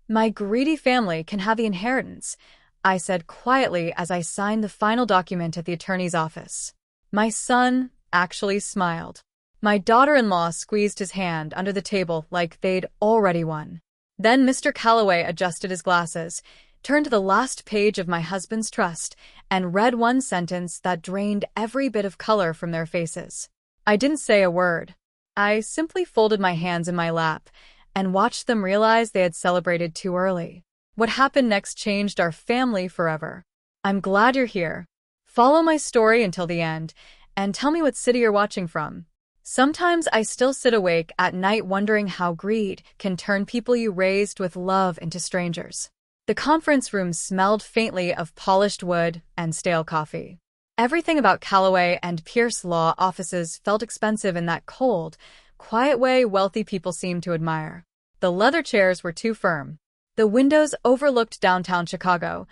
My greedy family can have the inheritance, I said quietly as I signed the final document at the attorney's office. My son actually smiled. My daughter-in-law squeezed his hand under the table like they'd already won. Then Mr. Calloway adjusted his glasses, turned to the last page of my husband's trust, and read one sentence that drained every bit of color from their faces. I didn't say a word. I simply folded my hands in my lap and watched them realize they had celebrated too early. What happened next changed our family forever. I'm glad you're here. Follow my story until the end, and tell me what city you're watching from. Sometimes I still sit awake at night wondering how greed can turn people you raised with love into strangers. The conference room smelled faintly of polished wood and stale coffee. Everything about Calloway and Pierce law offices felt expensive in that cold, quiet way wealthy people seem to admire. The leather chairs were too firm. The windows overlooked downtown Chicago,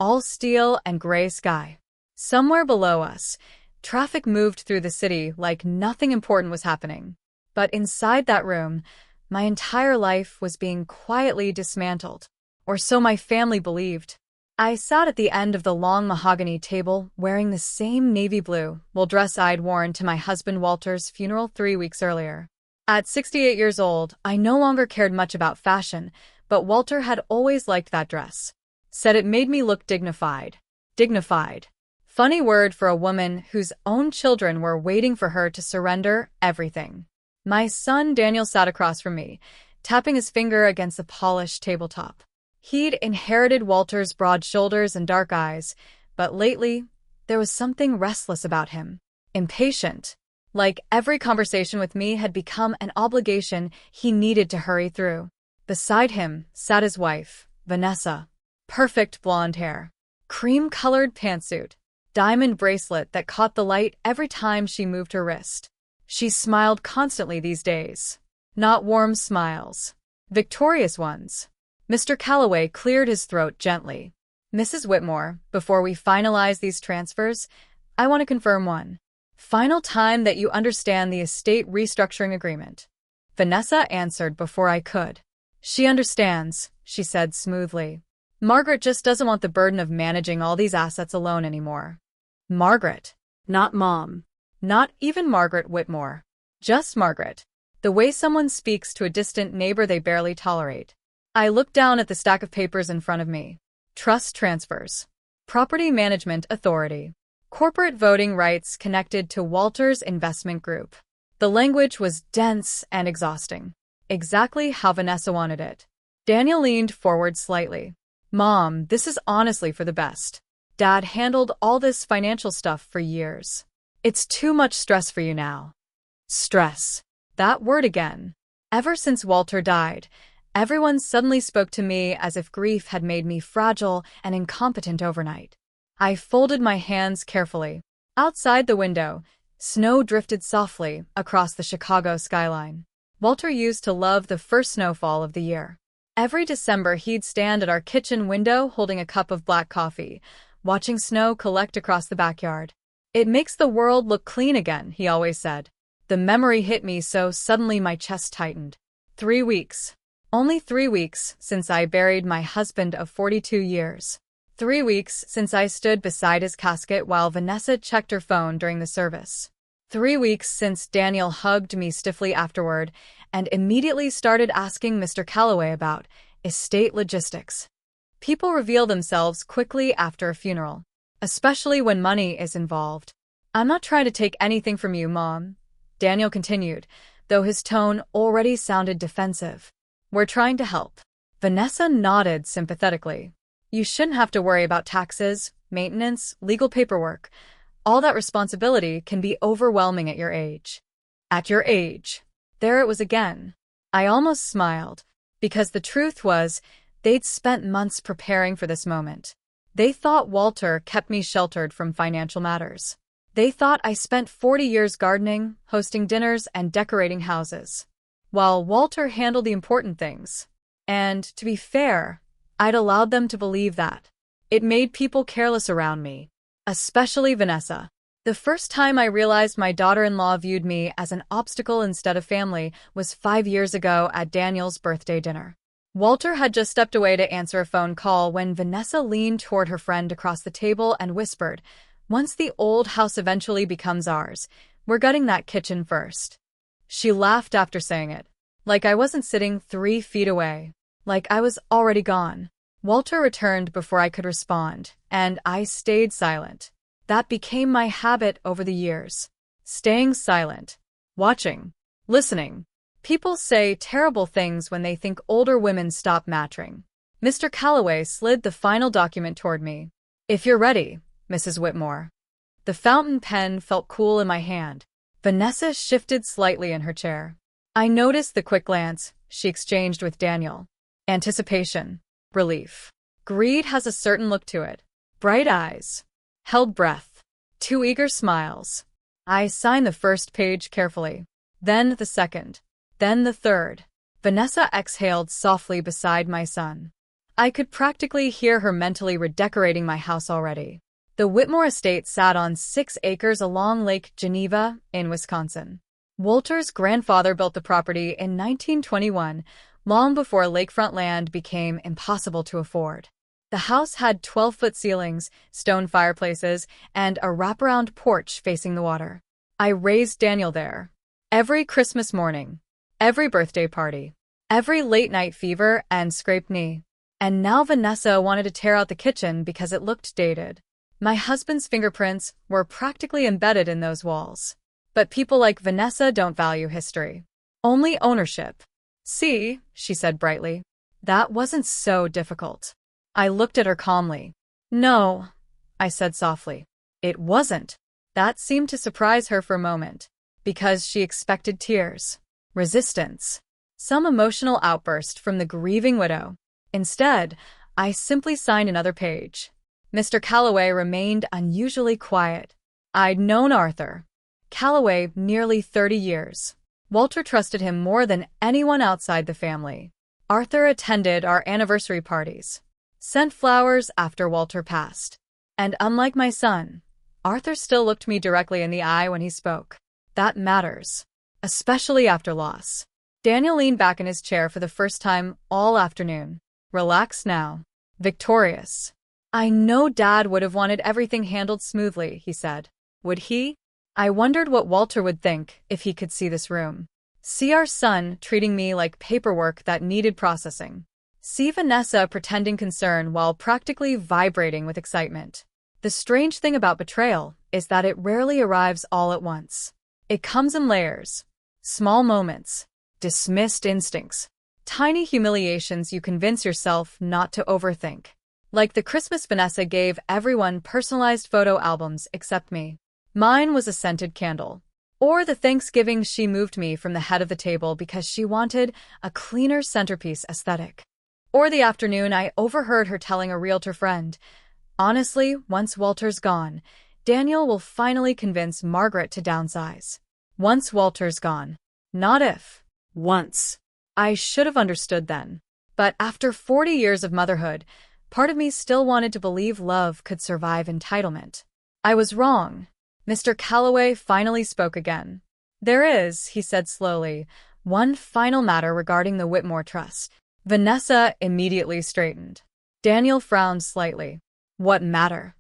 all steel and gray sky. Somewhere below us, traffic moved through the city like nothing important was happening. But inside that room, my entire life was being quietly dismantled. Or so my family believed. I sat at the end of the long mahogany table wearing the same navy blue wool dress I'd worn to my husband Walter's funeral 3 weeks earlier. At 68 years old, I no longer cared much about fashion, but Walter had always liked that dress. Said it made me look dignified. Dignified. Funny word for a woman whose own children were waiting for her to surrender everything. My son Daniel sat across from me, tapping his finger against the polished tabletop. He'd inherited Walter's broad shoulders and dark eyes, but lately, there was something restless about him. Impatient. Like every conversation with me had become an obligation he needed to hurry through. Beside him sat his wife, Vanessa. Perfect blonde hair. Cream-colored pantsuit. Diamond bracelet that caught the light every time she moved her wrist. She smiled constantly these days. Not warm smiles. Victorious ones. Mr. Calloway cleared his throat gently. Mrs. Whitmore, before we finalize these transfers, I want to confirm one final time that you understand the estate restructuring agreement. Vanessa answered before I could. She understands, she said smoothly. Margaret just doesn't want the burden of managing all these assets alone anymore. Margaret. Not Mom. Not even Margaret Whitmore. Just Margaret. The way someone speaks to a distant neighbor they barely tolerate. I looked down at the stack of papers in front of me. Trust transfers. Property Management Authority. Corporate voting rights connected to Walter's investment group. The language was dense and exhausting. Exactly how Vanessa wanted it. Daniel leaned forward slightly. Mom, this is honestly for the best. Dad handled all this financial stuff for years. It's too much stress for you now. Stress. That word again. Ever since Walter died, everyone suddenly spoke to me as if grief had made me fragile and incompetent overnight. I folded my hands carefully. Outside the window, snow drifted softly across the Chicago skyline. Walter used to love the first snowfall of the year. Every December he'd stand at our kitchen window holding a cup of black coffee, watching snow collect across the backyard. It makes the world look clean again, he always said. The memory hit me so suddenly my chest tightened. 3 weeks. Only 3 weeks since I buried my husband of 42 years. 3 weeks since I stood beside his casket while Vanessa checked her phone during the service. 3 weeks since Daniel hugged me stiffly afterward and immediately started asking Mr. Calloway about estate logistics. People reveal themselves quickly after a funeral, especially when money is involved. I'm not trying to take anything from you, Mom, Daniel continued, though his tone already sounded defensive. We're trying to help. Vanessa nodded sympathetically. You shouldn't have to worry about taxes, maintenance, legal paperwork. All that responsibility can be overwhelming at your age. At your age. There it was again. I almost smiled, because the truth was, they'd spent months preparing for this moment. They thought Walter kept me sheltered from financial matters. They thought I spent 40 years gardening, hosting dinners, and decorating houses, while Walter handled the important things. And, to be fair, I'd allowed them to believe that. It made people careless around me. Especially Vanessa. The first time I realized my daughter-in-law viewed me as an obstacle instead of family was 5 years ago at Daniel's birthday dinner. Walter had just stepped away to answer a phone call when Vanessa leaned toward her friend across the table and whispered, "Once the old house eventually becomes ours, we're gutting that kitchen first." She laughed after saying it, like I wasn't sitting 3 feet away, like I was already gone. Walter returned before I could respond, and I stayed silent. That became my habit over the years. Staying silent. Watching. Listening. People say terrible things when they think older women stop mattering. Mr. Calloway slid the final document toward me. "If you're ready, Mrs. Whitmore." The fountain pen felt cool in my hand. Vanessa shifted slightly in her chair. I noticed the quick glance she exchanged with Daniel. Anticipation. Relief. Greed has a certain look to it. Bright eyes. Held breath. 2 eager smiles. I signed the first page carefully. Then the second. Then the third. Vanessa exhaled softly beside my son. I could practically hear her mentally redecorating my house already. The Whitmore estate sat on 6 acres along Lake Geneva in Wisconsin. Walter's grandfather built the property in 1921, long before lakefront land became impossible to afford. The house had 12-foot ceilings, stone fireplaces, and a wraparound porch facing the water. I raised Daniel there. Every Christmas morning. Every birthday party. Every late-night fever and scraped knee. And now Vanessa wanted to tear out the kitchen because it looked dated. My husband's fingerprints were practically embedded in those walls. But people like Vanessa don't value history. Only ownership. "See," she said brightly. "That wasn't so difficult." I looked at her calmly. "No," I said softly. "It wasn't." That seemed to surprise her for a moment, because she expected tears. Resistance. Some emotional outburst from the grieving widow. Instead, I simply signed another page. Mr. Calloway remained unusually quiet. I'd known Arthur Calloway nearly 30 years. Walter trusted him more than anyone outside the family. Arthur attended our anniversary parties, sent flowers after Walter passed. And unlike my son, Arthur still looked me directly in the eye when he spoke. That matters. Especially after loss. Daniel leaned back in his chair for the first time all afternoon. Relaxed now. Victorious. "I know Dad would have wanted everything handled smoothly," he said. Would he? I wondered what Walter would think if he could see this room. See our son treating me like paperwork that needed processing. See Vanessa pretending concern while practically vibrating with excitement. The strange thing about betrayal is that it rarely arrives all at once. It comes in layers. Small moments. Dismissed instincts. Tiny humiliations you convince yourself not to overthink. Like the Christmas Vanessa gave everyone personalized photo albums except me. Mine was a scented candle. Or the Thanksgiving she moved me from the head of the table because she wanted a cleaner centerpiece aesthetic. Or the afternoon I overheard her telling a realtor friend, "Honestly, once Walter's gone, Daniel will finally convince Margaret to downsize." Once Walter's gone. Not if. Once. I should have understood then. But after 40 years of motherhood, part of me still wanted to believe love could survive entitlement. I was wrong. Mr. Calloway finally spoke again. "There is," he said slowly, "one final matter regarding the Whitmore Trust." Vanessa immediately straightened. Daniel frowned slightly. "What matter?"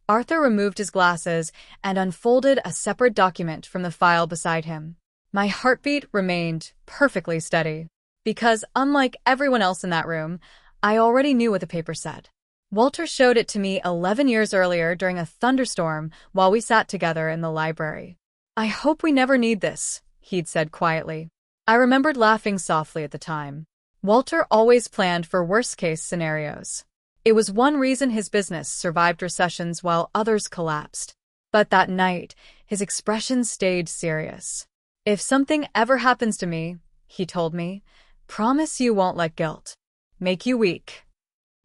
Arthur removed his glasses and unfolded a separate document from the file beside him. My heartbeat remained perfectly steady, because unlike everyone else in that room, I already knew what the paper said. Walter showed it to me 11 years earlier during a thunderstorm while we sat together in the library. "I hope we never need this," he'd said quietly. I remembered laughing softly at the time. Walter always planned for worst-case scenarios. It was one reason his business survived recessions while others collapsed. But that night, his expression stayed serious. "If something ever happens to me," he told me, "promise you won't let guilt make you weak."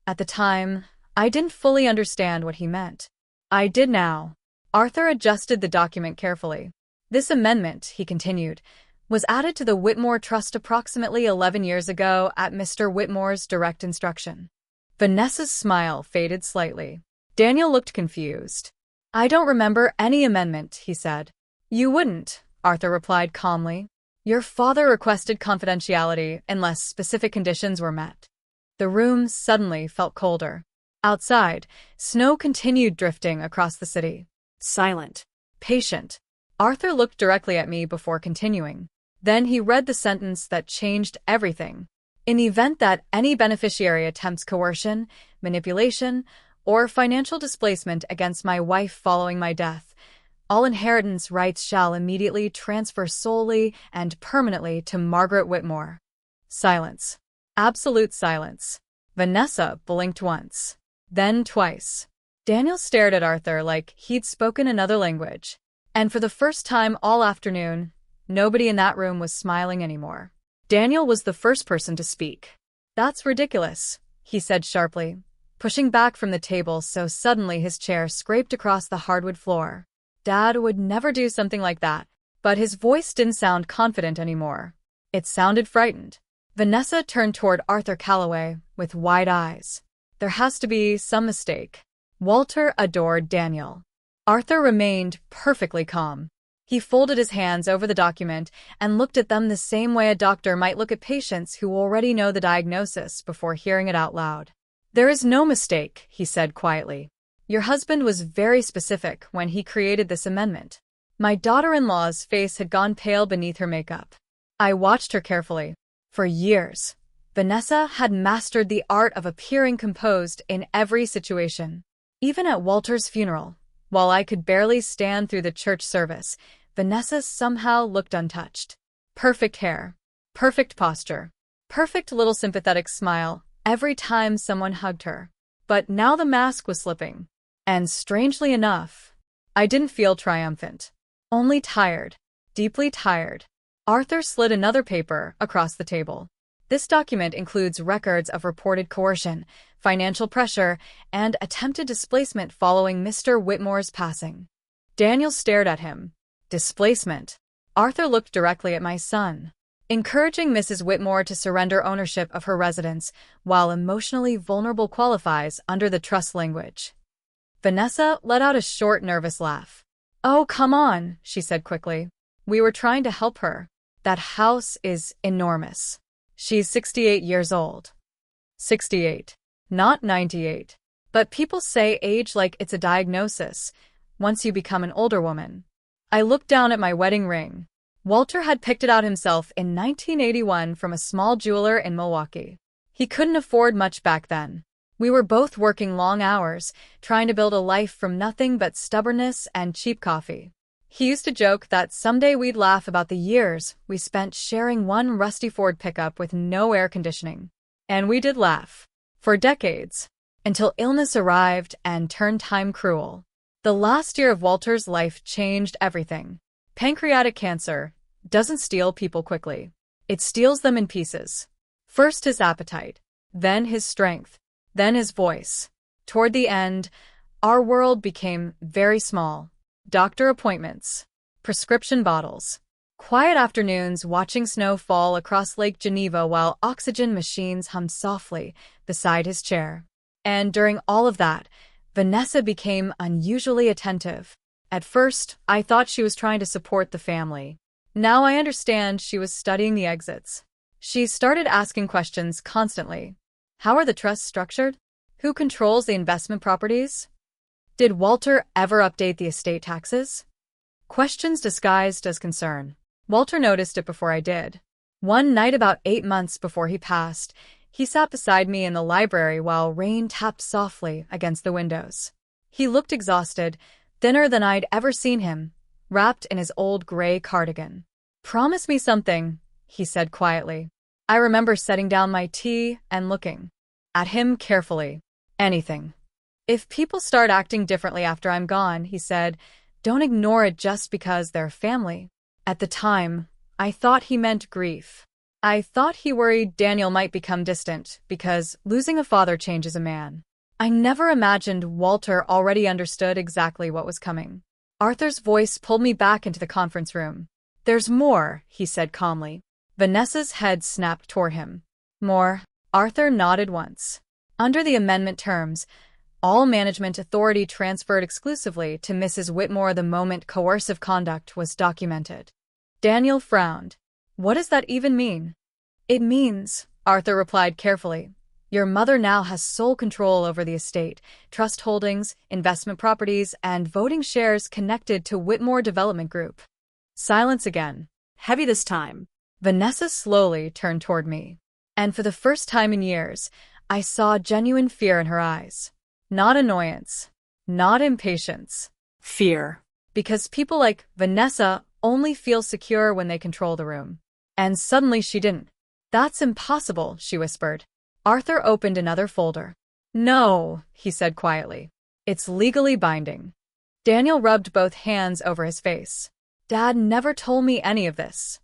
At the time, I didn't fully understand what he meant. I did now. Arthur adjusted the document carefully. "This amendment," he continued, "was added to the Whitmore Trust approximately 11 years ago at Mr. Whitmore's direct instruction." Vanessa's smile faded slightly. Daniel looked confused. "I don't remember any amendment," he said. "You wouldn't," Arthur replied calmly. Your father requested confidentiality unless specific conditions were met. The room suddenly felt colder. Outside, snow continued drifting across the city. Silent. Patient. Arthur looked directly at me before continuing. Then he read the sentence that changed everything. In the event that any beneficiary attempts coercion, manipulation, or financial displacement against my wife following my death, all inheritance rights shall immediately transfer solely and permanently to Margaret Whitmore. Silence. Absolute silence. Vanessa blinked once, then twice. Daniel stared at Arthur like he'd spoken another language. And for the first time all afternoon, nobody in that room was smiling anymore. Daniel was the first person to speak. "That's ridiculous," he said sharply, pushing back from the table so suddenly his chair scraped across the hardwood floor. Dad would never do something like that. But his voice didn't sound confident anymore. It sounded frightened. Vanessa turned toward Arthur Calloway with wide eyes. There has to be some mistake. Walter adored Daniel. Arthur remained perfectly calm. He folded his hands over the document and looked at them the same way a doctor might look at patients who already know the diagnosis before hearing it out loud. "There is no mistake," he said quietly. "Your husband was very specific when he created this amendment." My daughter-in-law's face had gone pale beneath her makeup. I watched her carefully. For years, Vanessa had mastered the art of appearing composed in every situation. Even at Walter's funeral, while I could barely stand through the church service, Vanessa somehow looked untouched. Perfect hair, perfect posture, perfect little sympathetic smile every time someone hugged her. But now the mask was slipping. And strangely enough, I didn't feel triumphant. Only tired, deeply tired. Arthur slid another paper across the table. This document includes records of reported coercion, financial pressure, and attempted displacement following Mr. Whitmore's passing. Daniel stared at him. Displacement. Arthur looked directly at my son. Encouraging Mrs. Whitmore to surrender ownership of her residence while emotionally vulnerable qualifies under the trust language. Vanessa let out a short, nervous laugh. "Oh, come on," she said quickly. "We were trying to help her. That house is enormous. She's 68 years old." 68. Not 98. But people say age like it's a diagnosis, once you become an older woman. I looked down at my wedding ring. Walter had picked it out himself in 1981 from a small jeweler in Milwaukee. He couldn't afford much back then. We were both working long hours, trying to build a life from nothing but stubbornness and cheap coffee. He used to joke that someday we'd laugh about the years we spent sharing one rusty Ford pickup with no air conditioning. And we did laugh. For decades. Until illness arrived and turned time cruel. The last year of Walter's life changed everything. Pancreatic cancer doesn't steal people quickly. It steals them in pieces. First his appetite, then his strength, then his voice. Toward the end, our world became very small. Doctor appointments, prescription bottles, quiet afternoons watching snow fall across Lake Geneva while oxygen machines hummed softly beside his chair. And during all of that, Vanessa became unusually attentive. At first, I thought she was trying to support the family. Now I understand she was studying the exits. She started asking questions constantly. How are the trusts structured? Who controls the investment properties? Did Walter ever update the estate taxes? Questions disguised as concern. Walter noticed it before I did. One night about 8 months before he passed, he sat beside me in the library while rain tapped softly against the windows. He looked exhausted, thinner than I'd ever seen him, wrapped in his old gray cardigan. "Promise me something," he said quietly. I remember setting down my tea and looking at him carefully. "Anything. If people start acting differently after I'm gone," he said, "don't ignore it just because they're family." At the time, I thought he meant grief. I thought he worried Daniel might become distant because losing a father changes a man. I never imagined Walter already understood exactly what was coming. Arthur's voice pulled me back into the conference room. "There's more," he said calmly. Vanessa's head snapped toward him. "More?" Arthur nodded once. Under the amendment terms, all management authority transferred exclusively to Mrs. Whitmore the moment coercive conduct was documented. Daniel frowned. What does that even mean? It means, Arthur replied carefully, your mother now has sole control over the estate, trust holdings, investment properties, and voting shares connected to Whitmore Development Group. Silence again. Heavy this time. Vanessa slowly turned toward me. And for the first time in years, I saw genuine fear in her eyes. Not annoyance. Not impatience. Fear. Because people like Vanessa only feel secure when they control the room. And suddenly she didn't. That's impossible, she whispered. Arthur opened another folder. No, he said quietly. It's legally binding. Daniel rubbed both hands over his face. Dad never told me any of this.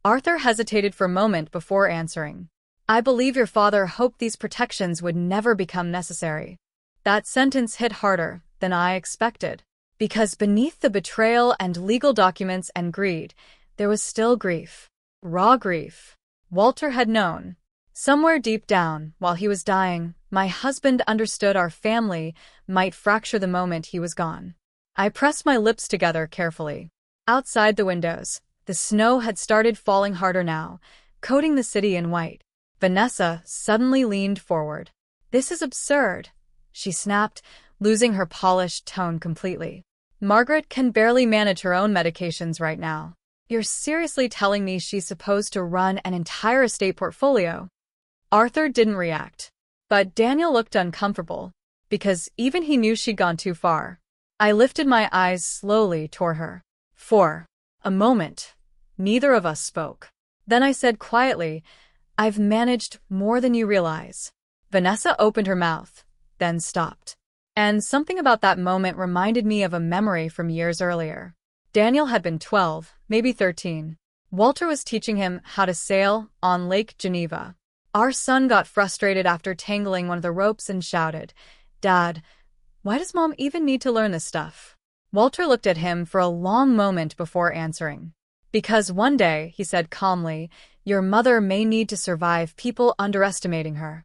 Arthur hesitated for a moment before answering. I believe your father hoped these protections would never become necessary. That sentence hit harder than I expected. Because beneath the betrayal and legal documents and greed, there was still grief. Raw grief. Walter had known. Somewhere deep down, while he was dying, my husband understood our family might fracture the moment he was gone. I pressed my lips together carefully. Outside the windows, the snow had started falling harder now, coating the city in white. Vanessa suddenly leaned forward. This is absurd, she snapped, losing her polished tone completely. Margaret can barely manage her own medications right now. You're seriously telling me she's supposed to run an entire estate portfolio? Arthur didn't react. But Daniel looked uncomfortable, because even he knew she'd gone too far. I lifted my eyes slowly toward her. For a moment, neither of us spoke. Then I said quietly, I've managed more than you realize. Vanessa opened her mouth, then stopped. And something about that moment reminded me of a memory from years earlier. Daniel had been 12, maybe 13. Walter was teaching him how to sail on Lake Geneva. Our son got frustrated after tangling one of the ropes and shouted, Dad, why does Mom even need to learn this stuff? Walter looked at him for a long moment before answering. Because one day, he said calmly, your mother may need to survive people underestimating her.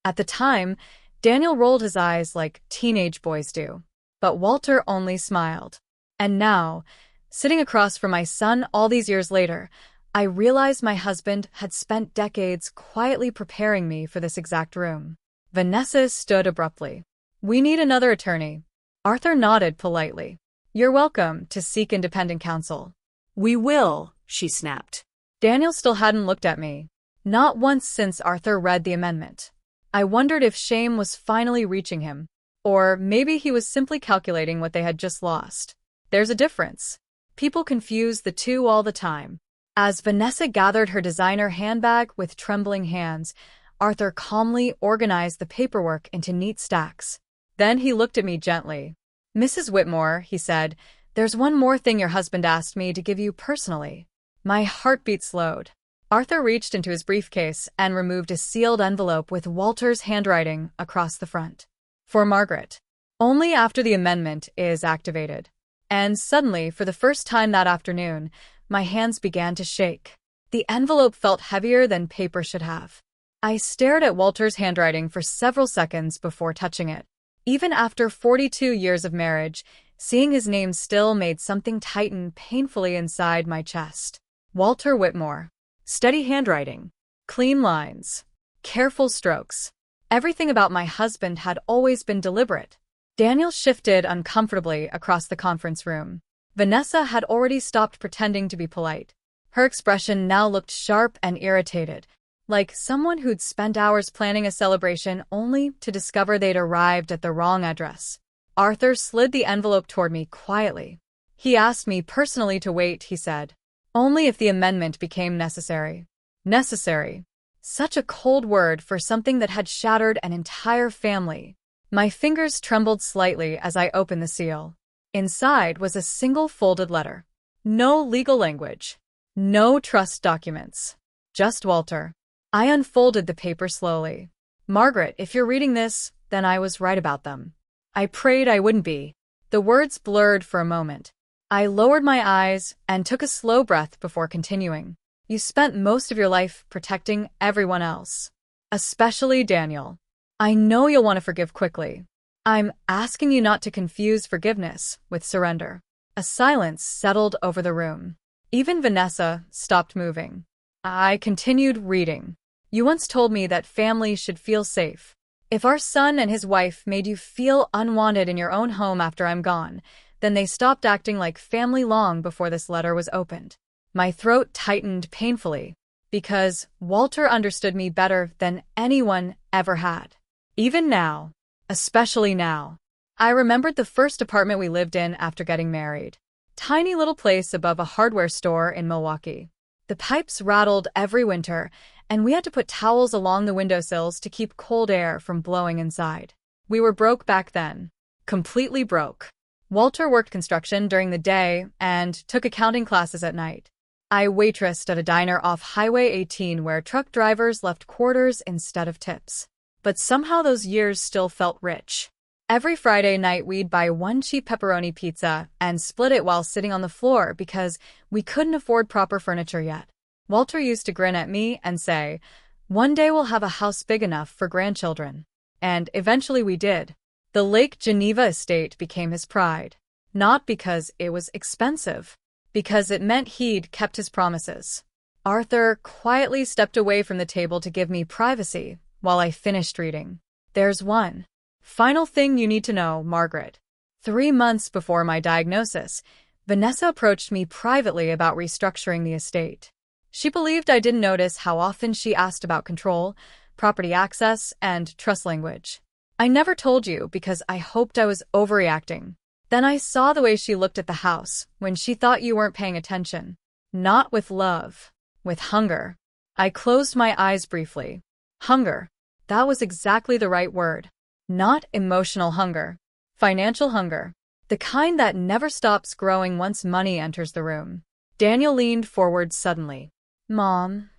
At the time, Daniel rolled his eyes like teenage boys do. But Walter only smiled. And now, sitting across from my son all these years later, I realized my husband had spent decades quietly preparing me for this exact room. Vanessa stood abruptly. We need another attorney. Arthur nodded politely. You're welcome to seek independent counsel. We will, she snapped. Daniel still hadn't looked at me. Not once since Arthur read the amendment. I wondered if shame was finally reaching him. Or maybe he was simply calculating what they had just lost. There's a difference. People confuse the two all the time. As Vanessa gathered her designer handbag with trembling hands, Arthur calmly organized the paperwork into neat stacks. Then he looked at me gently. Mrs. Whitmore, he said, there's one more thing your husband asked me to give you personally. My heartbeat slowed. Arthur reached into his briefcase and removed a sealed envelope with Walter's handwriting across the front. For Margaret. Only after the amendment is activated. And suddenly, for the first time that afternoon, my hands began to shake. The envelope felt heavier than paper should have. I stared at Walter's handwriting for several seconds before touching it. Even after 42 years of marriage, seeing his name still made something tighten painfully inside my chest. Walter Whitmore. Steady handwriting. Clean lines. Careful strokes. Everything about my husband had always been deliberate. Daniel shifted uncomfortably across the conference room. Vanessa had already stopped pretending to be polite. Her expression now looked sharp and irritated, like someone who'd spent hours planning a celebration only to discover they'd arrived at the wrong address. Arthur slid the envelope toward me quietly. He asked me personally to wait, he said. Only if the amendment became necessary. Necessary. Such a cold word for something that had shattered an entire family. My fingers trembled slightly as I opened the seal. Inside was a single folded letter. No legal language. No trust documents. Just Walter. I unfolded the paper slowly. Margaret, if you're reading this, then I was right about them. I prayed I wouldn't be. The words blurred for a moment. I lowered my eyes and took a slow breath before continuing. You spent most of your life protecting everyone else. Especially Daniel. I know you'll want to forgive quickly. I'm asking you not to confuse forgiveness with surrender. A silence settled over the room. Even Vanessa stopped moving. I continued reading. You once told me that families should feel safe. If our son and his wife made you feel unwanted in your own home after I'm gone, then they stopped acting like family long before this letter was opened. My throat tightened painfully, because Walter understood me better than anyone ever had. Even now, especially now. I remembered the first apartment we lived in after getting married. Tiny little place above a hardware store in Milwaukee. The pipes rattled every winter, and we had to put towels along the windowsills to keep cold air from blowing inside. We were broke back then. Completely broke. Walter worked construction during the day and took accounting classes at night. I waitressed at a diner off Highway 18 where truck drivers left quarters instead of tips. But somehow those years still felt rich. Every Friday night we'd buy one cheap pepperoni pizza and split it while sitting on the floor because we couldn't afford proper furniture yet. Walter used to grin at me and say, "One day we'll have a house big enough for grandchildren." And eventually we did. The Lake Geneva estate became his pride. Not because it was expensive, because it meant he'd kept his promises. Arthur quietly stepped away from the table to give me privacy while I finished reading. There's one final thing you need to know, Margaret. 3 months before my diagnosis, Vanessa approached me privately about restructuring the estate. She believed I didn't notice how often she asked about control, property access, and trust language. I never told you because I hoped I was overreacting. Then I saw the way she looked at the house when she thought you weren't paying attention. Not with love, with hunger. I closed my eyes briefly. Hunger. That was exactly the right word. Not emotional hunger. Financial hunger. The kind that never stops growing once money enters the room. Daniel leaned forward suddenly. Mom.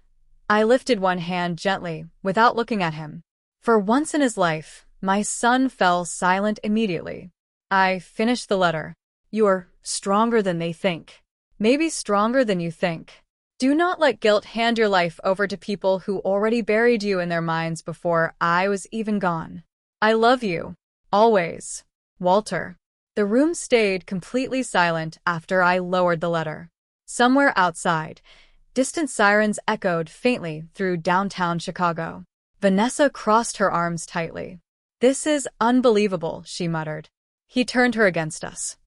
I lifted one hand gently, without looking at him. For once in his life, my son fell silent immediately. I finished the letter. You're stronger than they think. Maybe stronger than you think. Do not let guilt hand your life over to people who already buried you in their minds before I was even gone. I love you. Always. Walter. The room stayed completely silent after I lowered the letter. Somewhere outside, distant sirens echoed faintly through downtown Chicago. Vanessa crossed her arms tightly. This is unbelievable, she muttered. He turned her against us.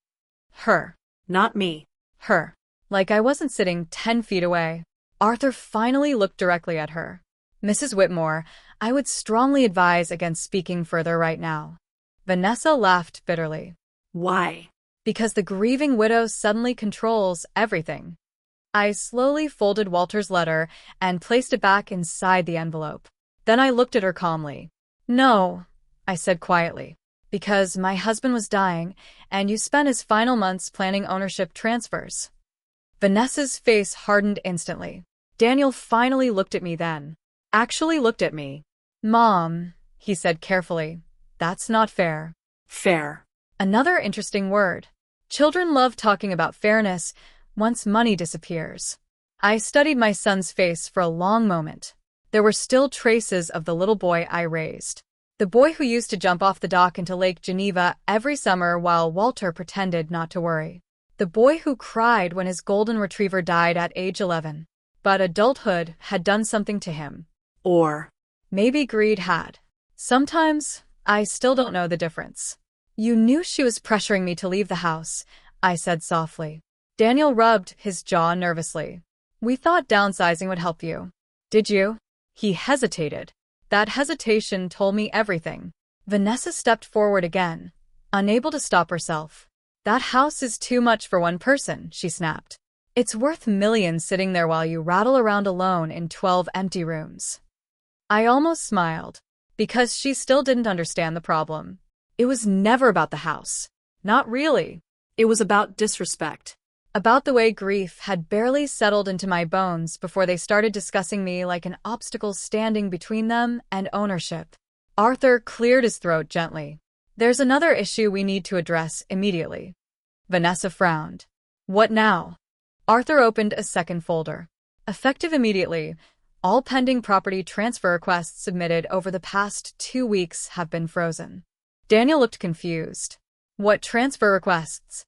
Her. Not me. Her. Like I wasn't sitting 10 feet away. Arthur finally looked directly at her. Mrs. Whitmore, I would strongly advise against speaking further right now. Vanessa laughed bitterly. Why? Because the grieving widow suddenly controls everything. I slowly folded Walter's letter and placed it back inside the envelope. Then I looked at her calmly. No, I said quietly. Because my husband was dying, and you spent his final months planning ownership transfers. Vanessa's face hardened instantly. Daniel finally looked at me then. Actually looked at me. Mom, he said carefully. That's not fair. Fair. Another interesting word. Children love talking about fairness once money disappears. I studied my son's face for a long moment. There were still traces of the little boy I raised. The boy who used to jump off the dock into Lake Geneva every summer while Walter pretended not to worry. The boy who cried when his golden retriever died at age 11. But adulthood had done something to him. Or maybe greed had. Sometimes, I still don't know the difference. You knew she was pressuring me to leave the house, I said softly. Daniel rubbed his jaw nervously. We thought downsizing would help you. Did you? He hesitated. That hesitation told me everything. Vanessa stepped forward again, unable to stop herself. That house is too much for one person, she snapped. It's worth millions sitting there while you rattle around alone in 12 empty rooms. I almost smiled, because she still didn't understand the problem. It was never about the house. Not really. It was about disrespect. About the way grief had barely settled into my bones before they started discussing me like an obstacle standing between them and ownership. Arthur cleared his throat gently. There's another issue we need to address immediately. Vanessa frowned. What now? Arthur opened a second folder. Effective immediately, all pending property transfer requests submitted over the past 2 weeks have been frozen. Daniel looked confused. What transfer requests?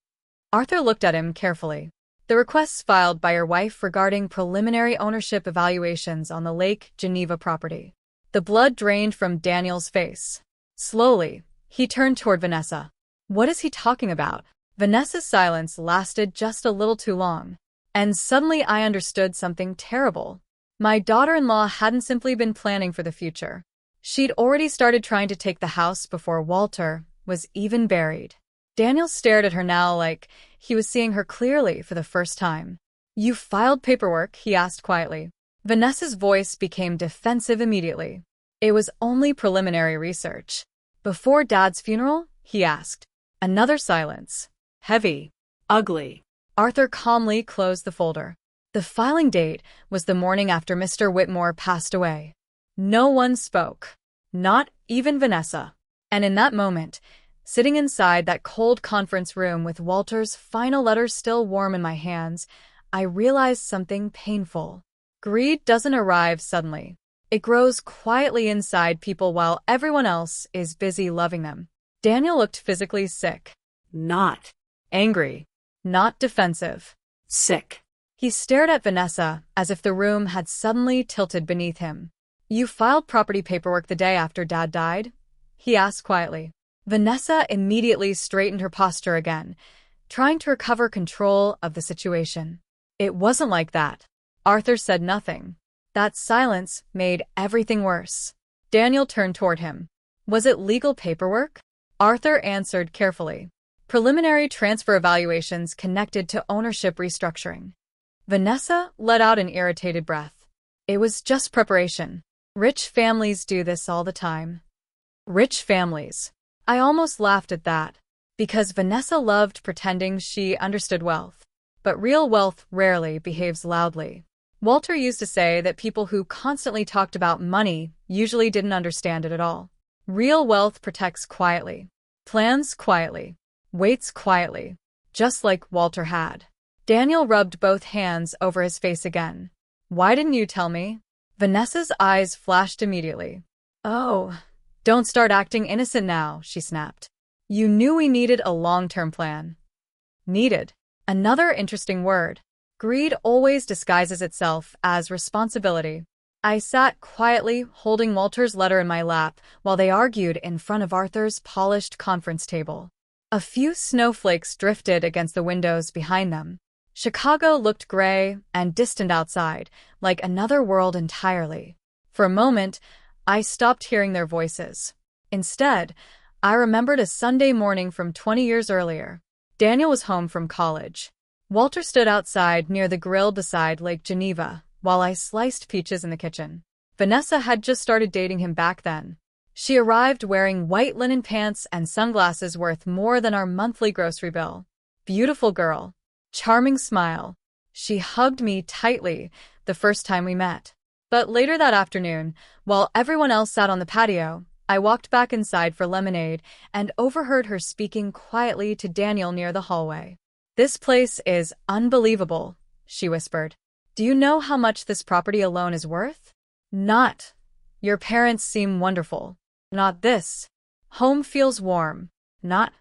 Arthur looked at him carefully. The requests filed by your wife regarding preliminary ownership evaluations on the Lake Geneva property. The blood drained from Daniel's face. Slowly, he turned toward Vanessa. What is he talking about? Vanessa's silence lasted just a little too long. And suddenly I understood something terrible. My daughter-in-law hadn't simply been planning for the future. She'd already started trying to take the house before Walter was even buried. Daniel stared at her now like he was seeing her clearly for the first time. You filed paperwork? He asked quietly. Vanessa's voice became defensive immediately. It was only preliminary research. Before Dad's funeral? He asked. Another silence. Heavy. Ugly. Arthur calmly closed the folder. The filing date was the morning after Mr. Whitmore passed away. No one spoke. Not even Vanessa. And in that moment, sitting inside that cold conference room with Walter's final letter still warm in my hands, I realized something painful. Greed doesn't arrive suddenly. It grows quietly inside people while everyone else is busy loving them. Daniel looked physically sick. Not. Angry. Not defensive. Sick. He stared at Vanessa as if the room had suddenly tilted beneath him. You filed property paperwork the day after Dad died? He asked quietly. Vanessa immediately straightened her posture again, trying to recover control of the situation. It wasn't like that. Arthur said nothing. That silence made everything worse. Daniel turned toward him. Was it legal paperwork? Arthur answered carefully. Preliminary transfer evaluations connected to ownership restructuring. Vanessa let out an irritated breath. It was just preparation. Rich families do this all the time. Rich families. I almost laughed at that, because Vanessa loved pretending she understood wealth. But real wealth rarely behaves loudly. Walter used to say that people who constantly talked about money usually didn't understand it at all. Real wealth protects quietly, plans quietly, waits quietly, just like Walter had. Daniel rubbed both hands over his face again. Why didn't you tell me? Vanessa's eyes flashed immediately. Oh, don't start acting innocent now, she snapped. You knew we needed a long-term plan. Needed. Another interesting word. Greed always disguises itself as responsibility. I sat quietly, holding Walter's letter in my lap, while they argued in front of Arthur's polished conference table. A few snowflakes drifted against the windows behind them. Chicago looked gray and distant outside, like another world entirely. For a moment, I stopped hearing their voices. Instead, I remembered a Sunday morning from 20 years earlier. Daniel was home from college. Walter stood outside near the grill beside Lake Geneva, while I sliced peaches in the kitchen. Vanessa had just started dating him back then. She arrived wearing white linen pants and sunglasses worth more than our monthly grocery bill. Beautiful girl. Charming smile. She hugged me tightly the first time we met. But later that afternoon, while everyone else sat on the patio, I walked back inside for lemonade and overheard her speaking quietly to Daniel near the hallway. This place is unbelievable, she whispered. Do you know how much this property alone is worth? Not. Your parents seem wonderful. Not this. Home feels warm. Not.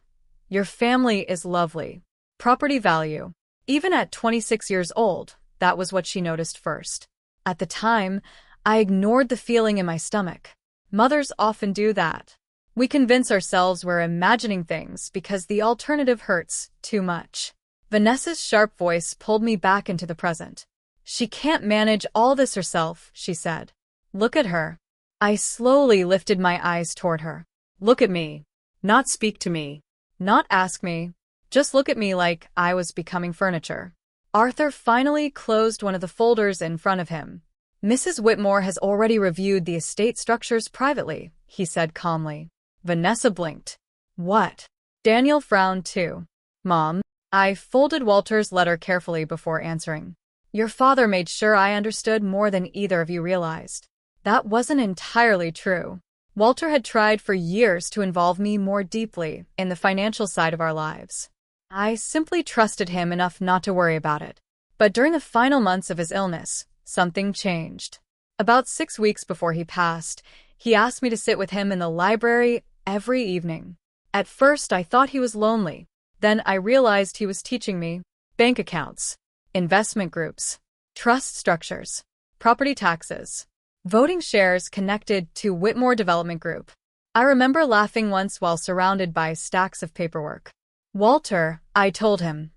Your family is lovely. Property value. Even at 26 years old, that was what she noticed first. At the time, I ignored the feeling in my stomach. Mothers often do that. We convince ourselves we're imagining things because the alternative hurts too much. Vanessa's sharp voice pulled me back into the present. She can't manage all this herself, she said. Look at her. I slowly lifted my eyes toward her. Look at me. Not speak to me. Not ask me. Just look at me like I was becoming furniture. Arthur finally closed one of the folders in front of him. Mrs. Whitmore has already reviewed the estate structures privately, he said calmly. Vanessa blinked. What? Daniel frowned too. Mom, I folded Walter's letter carefully before answering. Your father made sure I understood more than either of you realized. That wasn't entirely true. Walter had tried for years to involve me more deeply in the financial side of our lives. I simply trusted him enough not to worry about it. But during the final months of his illness, something changed. About 6 weeks before he passed, he asked me to sit with him in the library every evening. At first, I thought he was lonely. Then I realized he was teaching me bank accounts, investment groups, trust structures, property taxes, voting shares connected to Whitmore Development Group. I remember laughing once while surrounded by stacks of paperwork. Walter, I told him,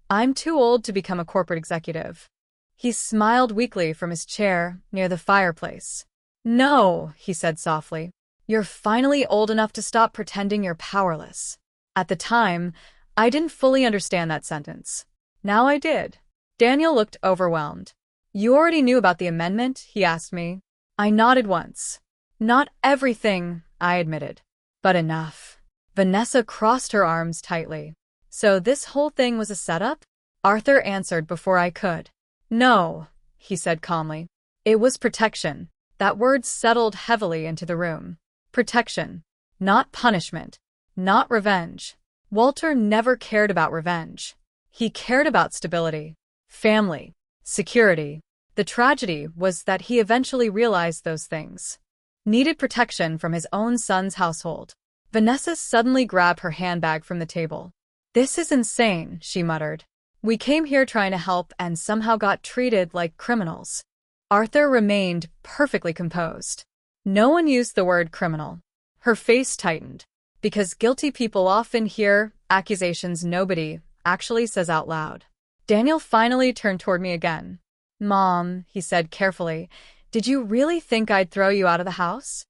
I'm too old to become a corporate executive. He smiled weakly from his chair near the fireplace. No, he said softly. You're finally old enough to stop pretending you're powerless. At the time, I didn't fully understand that sentence. Now I did. Daniel looked overwhelmed. You already knew about the amendment? He asked me. I nodded once. Not everything, I admitted. But enough. Vanessa crossed her arms tightly. So this whole thing was a setup? Arthur answered before I could. No, he said calmly. It was protection. That word settled heavily into the room. Protection. Not punishment. Not revenge. Walter never cared about revenge. He cared about stability, family, security. The tragedy was that he eventually realized those things. Needed protection from his own son's household. Vanessa suddenly grabbed her handbag from the table. This is insane, she muttered. We came here trying to help and somehow got treated like criminals. Arthur remained perfectly composed. No one used the word criminal. Her face tightened, because guilty people often hear accusations nobody actually says out loud. Daniel finally turned toward me again. Mom, he said carefully, did you really think I'd throw you out of the house?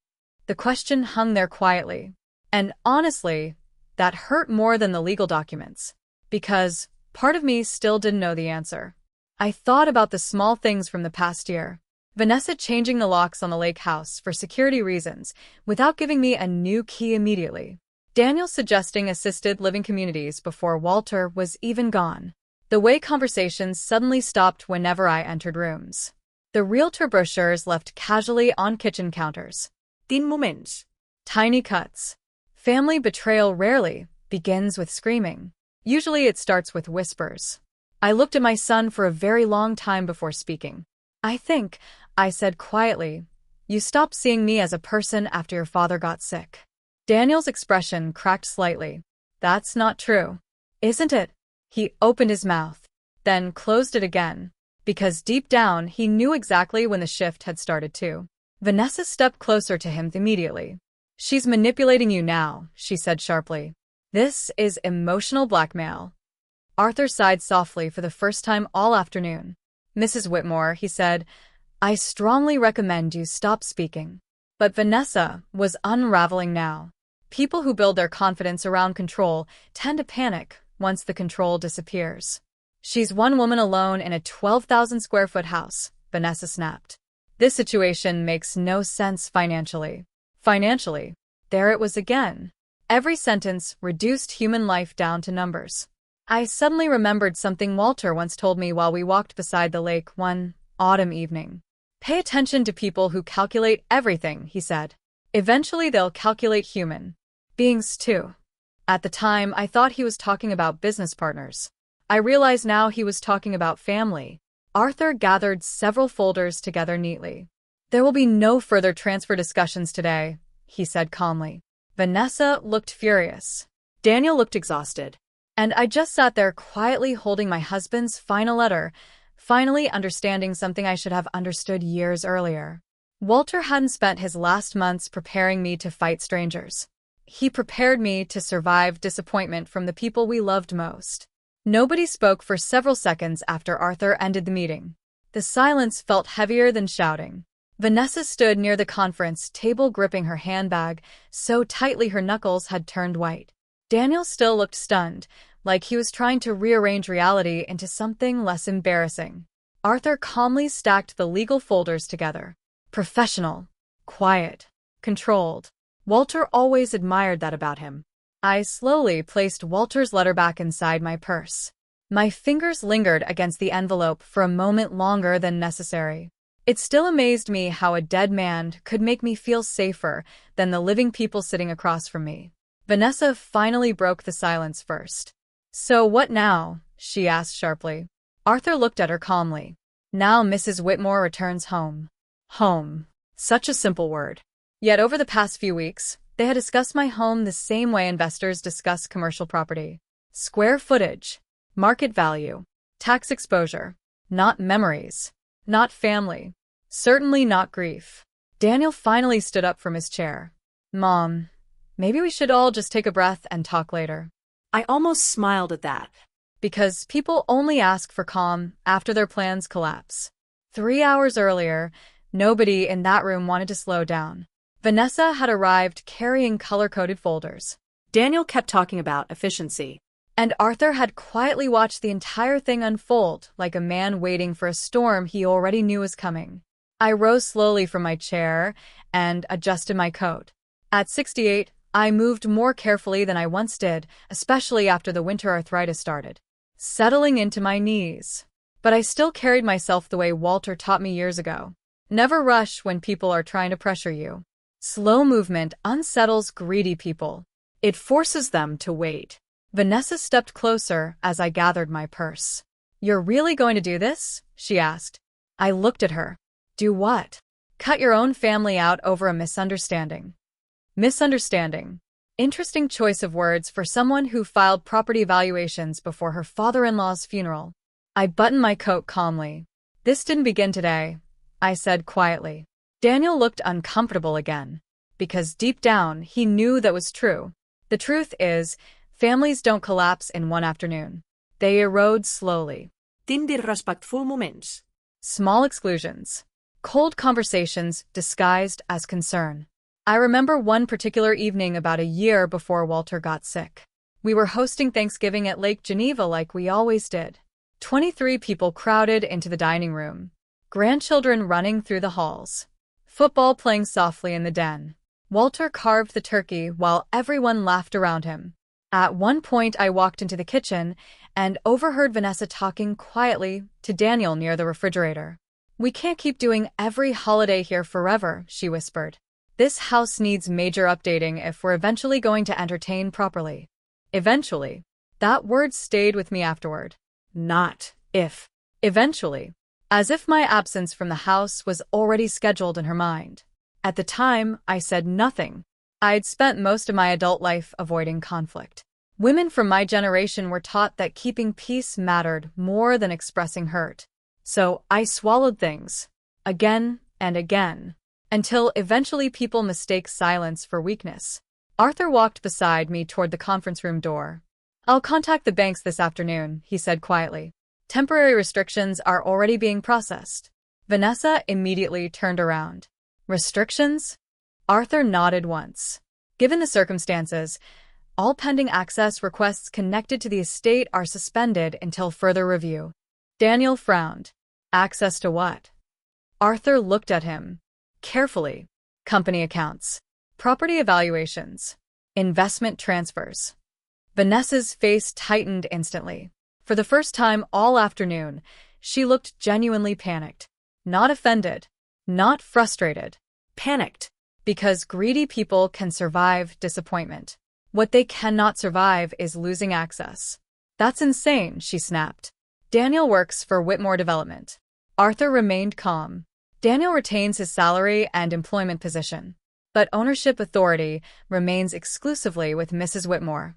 The question hung there quietly. And honestly, that hurt more than the legal documents, because part of me still didn't know the answer. I thought about the small things from the past year. Vanessa changing the locks on the lake house for security reasons without giving me a new key immediately. Daniel suggesting assisted living communities before Walter was even gone. The way conversations suddenly stopped whenever I entered rooms. The realtor brochures left casually on kitchen counters. Tin moments. Tiny cuts. Family betrayal rarely begins with screaming. Usually it starts with whispers. I looked at my son for a very long time before speaking. I think, I said quietly, you stopped seeing me as a person after your father got sick. Daniel's expression cracked slightly. That's not true. Isn't it? He opened his mouth, then closed it again, because deep down he knew exactly when the shift had started too. Vanessa stepped closer to him immediately. She's manipulating you now, she said sharply. This is emotional blackmail. Arthur sighed softly for the first time all afternoon. Mrs. Whitmore, he said, I strongly recommend you stop speaking. But Vanessa was unraveling now. People who build their confidence around control tend to panic once the control disappears. She's one woman alone in a 12,000 square foot house, Vanessa snapped. This situation makes no sense financially. Financially, there it was again. Every sentence reduced human life down to numbers. I suddenly remembered something Walter once told me while we walked beside the lake one autumn evening. Pay attention to people who calculate everything, he said. Eventually they'll calculate human beings too. At the time, I thought he was talking about business partners. I realize now he was talking about family. Arthur gathered several folders together neatly. There will be no further transfer discussions today, he said calmly. Vanessa looked furious. Daniel looked exhausted. And I just sat there quietly holding my husband's final letter, finally understanding something I should have understood years earlier. Walter hadn't spent his last months preparing me to fight strangers. He prepared me to survive disappointment from the people we loved most. Nobody spoke for several seconds after Arthur ended the meeting. The silence felt heavier than shouting. Vanessa stood near the conference table gripping her handbag so tightly her knuckles had turned white. Daniel still looked stunned, like he was trying to rearrange reality into something less embarrassing. Arthur calmly stacked the legal folders together. Professional, quiet, controlled. Walter always admired that about him. I slowly placed Walter's letter back inside my purse. My fingers lingered against the envelope for a moment longer than necessary. It still amazed me how a dead man could make me feel safer than the living people sitting across from me. Vanessa finally broke the silence first. So what now? She asked sharply. Arthur looked at her calmly. Now Mrs. Whitmore returns home. Home. Such a simple word. Yet over the past few weeks, they had discussed my home the same way investors discuss commercial property. Square footage, market value, tax exposure. Not memories. Not family. Certainly not grief. Daniel finally stood up from his chair. Mom, maybe we should all just take a breath and talk later. I almost smiled at that. Because people only ask for calm after their plans collapse. 3 hours earlier, nobody in that room wanted to slow down. Vanessa had arrived carrying color-coded folders. Daniel kept talking about efficiency. And Arthur had quietly watched the entire thing unfold like a man waiting for a storm he already knew was coming. I rose slowly from my chair and adjusted my coat. At 68, I moved more carefully than I once did, especially after the winter arthritis started, settling into my knees. But I still carried myself the way Walter taught me years ago. Never rush when people are trying to pressure you. Slow movement unsettles greedy people. It forces them to wait. Vanessa stepped closer as I gathered my purse. You're really going to do this? She asked. I looked at her. Do what? Cut your own family out over a misunderstanding. Misunderstanding. Interesting choice of words for someone who filed property valuations before her father-in-law's funeral. I buttoned my coat calmly. This didn't begin today, I said quietly. Daniel looked uncomfortable again, because deep down he knew that was true. The truth is, families don't collapse in one afternoon. They erode slowly. Tindre respectful moments. Small exclusions. Cold conversations disguised as concern. I remember one particular evening about a year before Walter got sick. We were hosting Thanksgiving at Lake Geneva like we always did. 23 people crowded into the dining room. Grandchildren running through the halls. Football playing softly in the den. Walter carved the turkey while everyone laughed around him. At one point, I walked into the kitchen and overheard Vanessa talking quietly to Daniel near the refrigerator. We can't keep doing every holiday here forever, she whispered. This house needs major updating if we're eventually going to entertain properly. Eventually. That word stayed with me afterward. Not if. Eventually. As if my absence from the house was already scheduled in her mind. At the time, I said nothing. I'd spent most of my adult life avoiding conflict. Women from my generation were taught that keeping peace mattered more than expressing hurt. So I swallowed things. Again and again. Until eventually people mistake silence for weakness. Arthur walked beside me toward the conference room door. I'll contact the banks this afternoon, he said quietly. Temporary restrictions are already being processed. Vanessa immediately turned around. Restrictions? Arthur nodded once. Given the circumstances, all pending access requests connected to the estate are suspended until further review. Daniel frowned. Access to what? Arthur looked at him. Carefully. Company accounts. Property evaluations. Investment transfers. Vanessa's face tightened instantly. For the first time all afternoon, she looked genuinely panicked. Not offended. Not frustrated. Panicked. Because greedy people can survive disappointment. What they cannot survive is losing access. That's insane, she snapped. Daniel works for Whitmore Development. Arthur remained calm. Daniel retains his salary and employment position, but ownership authority remains exclusively with Mrs. Whitmore.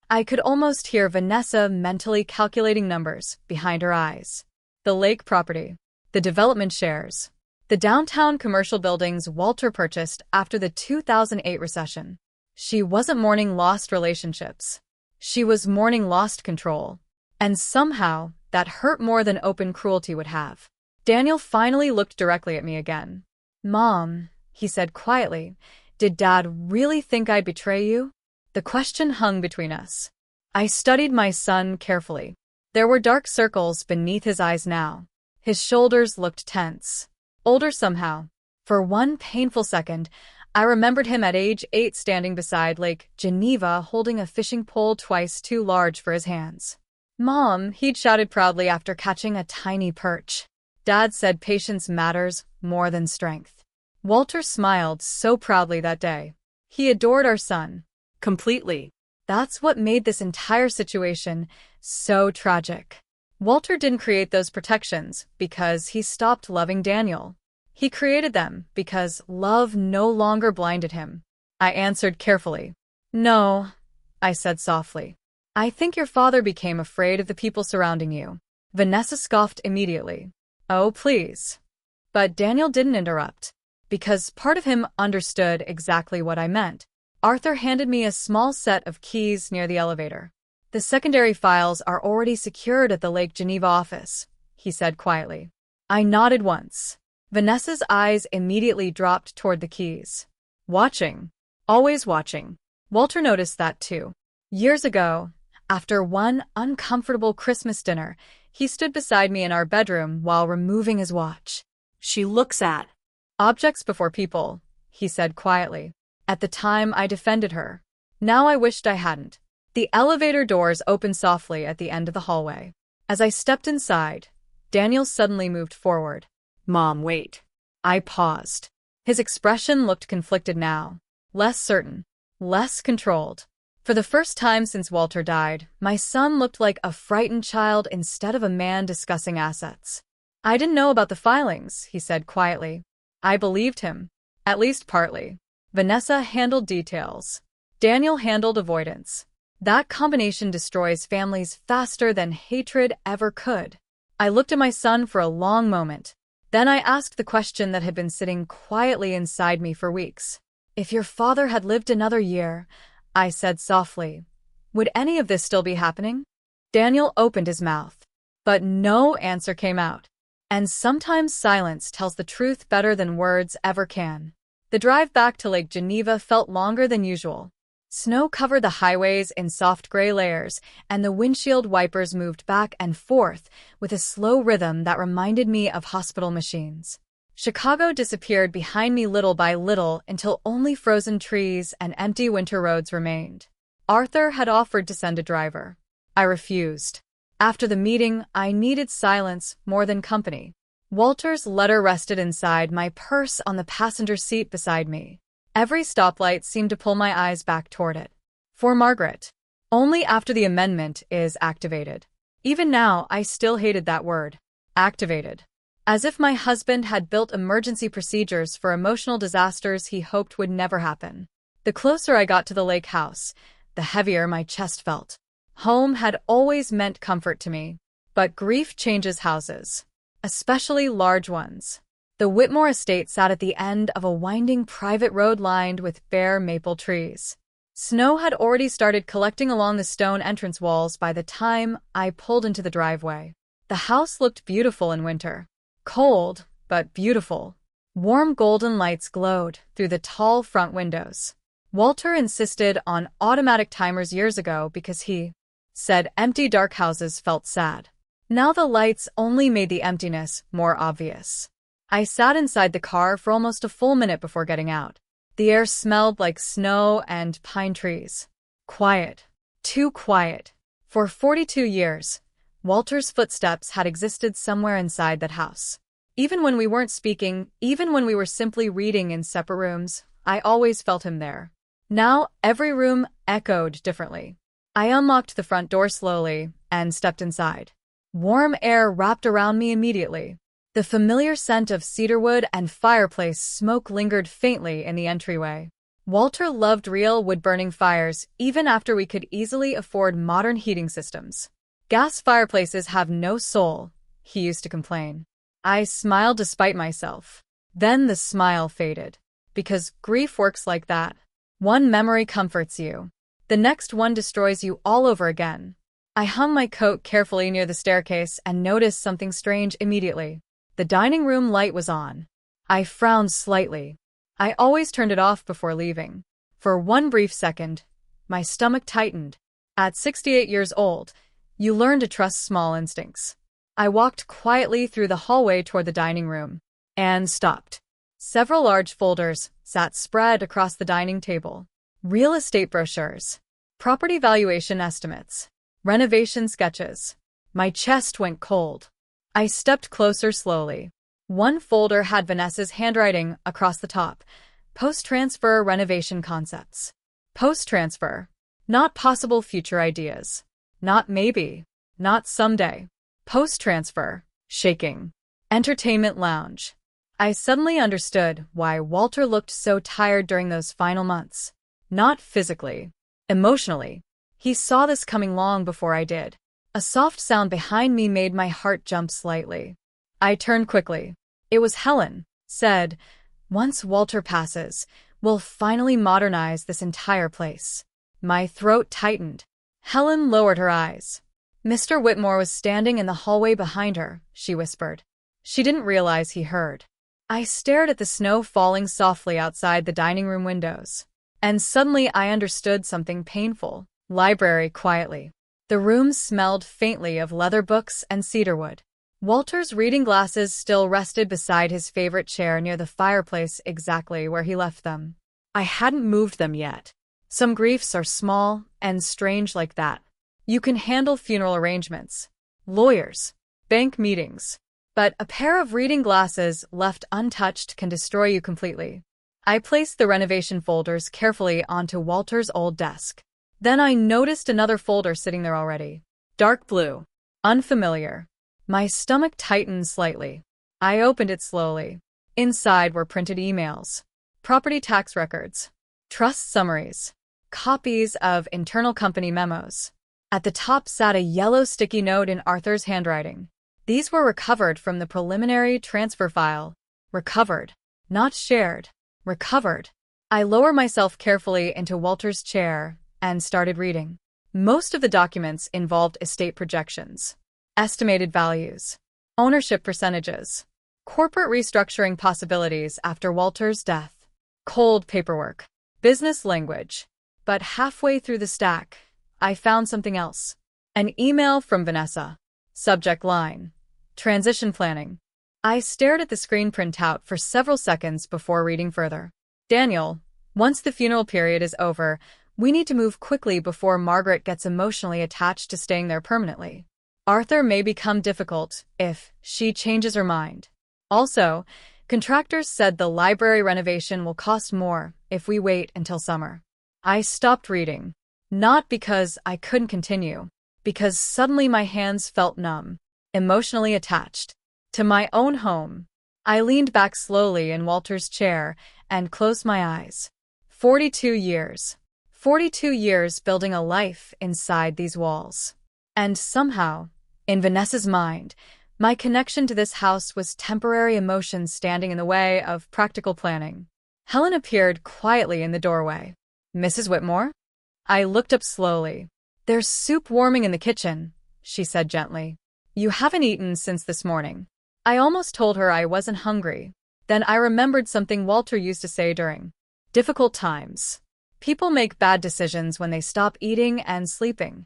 I could almost hear Vanessa mentally calculating numbers behind her eyes. The lake property, the development shares, the downtown commercial buildings Walter purchased after the 2008 recession. She wasn't mourning lost relationships. She was mourning lost control. And somehow, that hurt more than open cruelty would have. Daniel finally looked directly at me again. Mom, he said quietly, did Dad really think I'd betray you? The question hung between us. I studied my son carefully. There were dark circles beneath his eyes now. His shoulders looked tense. Older somehow. For one painful second, I remembered him at age 8 standing beside Lake Geneva holding a fishing pole twice too large for his hands. Mom, he'd shouted proudly after catching a tiny perch. Dad said patience matters more than strength. Walter smiled so proudly that day. He adored our son. Completely. That's what made this entire situation so tragic. Walter didn't create those protections because he stopped loving Daniel. He created them because love no longer blinded him. I answered carefully. No, I said softly. I think your father became afraid of the people surrounding you. Vanessa scoffed immediately. Oh, please. But Daniel didn't interrupt, because part of him understood exactly what I meant. Arthur handed me a small set of keys near the elevator. The secondary files are already secured at the Lake Geneva office, he said quietly. I nodded once. Vanessa's eyes immediately dropped toward the keys. Watching. Always watching. Walter noticed that too. Years ago, after one uncomfortable Christmas dinner, he stood beside me in our bedroom while removing his watch. She looks at Objects before people, he said quietly. At the time, I defended her. Now I wished I hadn't. The elevator doors opened softly at the end of the hallway. As I stepped inside, Daniel suddenly moved forward. Mom, wait. I paused. His expression looked conflicted now. Less certain. Less controlled. For the first time since Walter died, my son looked like a frightened child instead of a man discussing assets. I didn't know about the filings, he said quietly. I believed him. At least partly. Vanessa handled details. Daniel handled avoidance. That combination destroys families faster than hatred ever could. I looked at my son for a long moment. Then I asked the question that had been sitting quietly inside me for weeks. If your father had lived another year, I said softly, would any of this still be happening? Daniel opened his mouth, but no answer came out. And sometimes silence tells the truth better than words ever can. The drive back to Lake Geneva felt longer than usual. Snow covered the highways in soft gray layers, and the windshield wipers moved back and forth with a slow rhythm that reminded me of hospital machines. Chicago disappeared behind me little by little until only frozen trees and empty winter roads remained. Arthur had offered to send a driver. I refused. After the meeting, I needed silence more than company. Walter's letter rested inside my purse on the passenger seat beside me. Every stoplight seemed to pull my eyes back toward it. For Margaret. Only after the amendment is activated. Even now, I still hated that word. Activated. As if my husband had built emergency procedures for emotional disasters he hoped would never happen. The closer I got to the lake house, the heavier my chest felt. Home had always meant comfort to me, but grief changes houses, especially large ones. The Whitmore estate sat at the end of a winding private road lined with bare maple trees. Snow had already started collecting along the stone entrance walls by the time I pulled into the driveway. The house looked beautiful in winter. Cold, but beautiful. Warm golden lights glowed through the tall front windows. Walter insisted on automatic timers years ago because he said empty dark houses felt sad. Now the lights only made the emptiness more obvious. I sat inside the car for almost a full minute before getting out. The air smelled like snow and pine trees. Quiet. Too quiet. For 42 years, Walter's footsteps had existed somewhere inside that house. Even when we weren't speaking, even when we were simply reading in separate rooms, I always felt him there. Now, every room echoed differently. I unlocked the front door slowly and stepped inside. Warm air wrapped around me immediately. The familiar scent of cedarwood and fireplace smoke lingered faintly in the entryway. Walter loved real wood-burning fires even after we could easily afford modern heating systems. Gas fireplaces have no soul, he used to complain. I smiled despite myself. Then the smile faded. Because grief works like that. One memory comforts you. The next one destroys you all over again. I hung my coat carefully near the staircase and noticed something strange immediately. The dining room light was on. I frowned slightly. I always turned it off before leaving. For one brief second, my stomach tightened. At 68 years old, you learn to trust small instincts. I walked quietly through the hallway toward the dining room and stopped. Several large folders sat spread across the dining table. Real estate brochures, property valuation estimates, renovation sketches. My chest went cold. I stepped closer slowly. One folder had Vanessa's handwriting across the top. Post-transfer renovation concepts. Post-transfer. Not possible future ideas. Not maybe. Not someday. Post-transfer. Shaking. Entertainment lounge. I suddenly understood why Walter looked so tired during those final months. Not physically. Emotionally. He saw this coming long before I did. A soft sound behind me made my heart jump slightly. I turned quickly. It was Helen, said, "Once Walter passes, we'll finally modernize this entire place." My throat tightened. Helen lowered her eyes. Mr. Whitmore was standing in the hallway behind her, she whispered. She didn't realize he heard. I stared at the snow falling softly outside the dining room windows. And suddenly I understood something painful. Library quietly. The room smelled faintly of leather books and cedarwood. Walter's reading glasses still rested beside his favorite chair near the fireplace, exactly where he left them. I hadn't moved them yet. Some griefs are small and strange like that. You can handle funeral arrangements, lawyers, bank meetings. But a pair of reading glasses left untouched can destroy you completely. I placed the renovation folders carefully onto Walter's old desk. Then I noticed another folder sitting there already. Dark blue. Unfamiliar. My stomach tightened slightly. I opened it slowly. Inside were printed emails, property tax records, trust summaries, copies of internal company memos. At the top sat a yellow sticky note in Arthur's handwriting. These were recovered from the preliminary transfer file. Recovered. Not shared. Recovered. I lowered myself carefully into Walter's chair and started reading. Most of the documents involved estate projections, estimated values, ownership percentages, corporate restructuring possibilities after Walter's death, cold paperwork, business language. But halfway through the stack, I found something else. An email from Vanessa. Subject line: transition planning. I stared at the screen printout for several seconds before reading further. Daniel, once the funeral period is over, we need to move quickly before Margaret gets emotionally attached to staying there permanently. Arthur may become difficult if she changes her mind. Also, contractors said the library renovation will cost more if we wait until summer. I stopped reading. Not because I couldn't continue, because suddenly my hands felt numb, emotionally attached to my own home. I leaned back slowly in Walter's chair and closed my eyes. 42 years. 42 years building a life inside these walls. And somehow, in Vanessa's mind, my connection to this house was temporary emotions standing in the way of practical planning. Helen appeared quietly in the doorway. "Mrs. Whitmore?" I looked up slowly. "There's soup warming in the kitchen," she said gently. "You haven't eaten since this morning." I almost told her I wasn't hungry. Then I remembered something Walter used to say during difficult times. People make bad decisions when they stop eating and sleeping.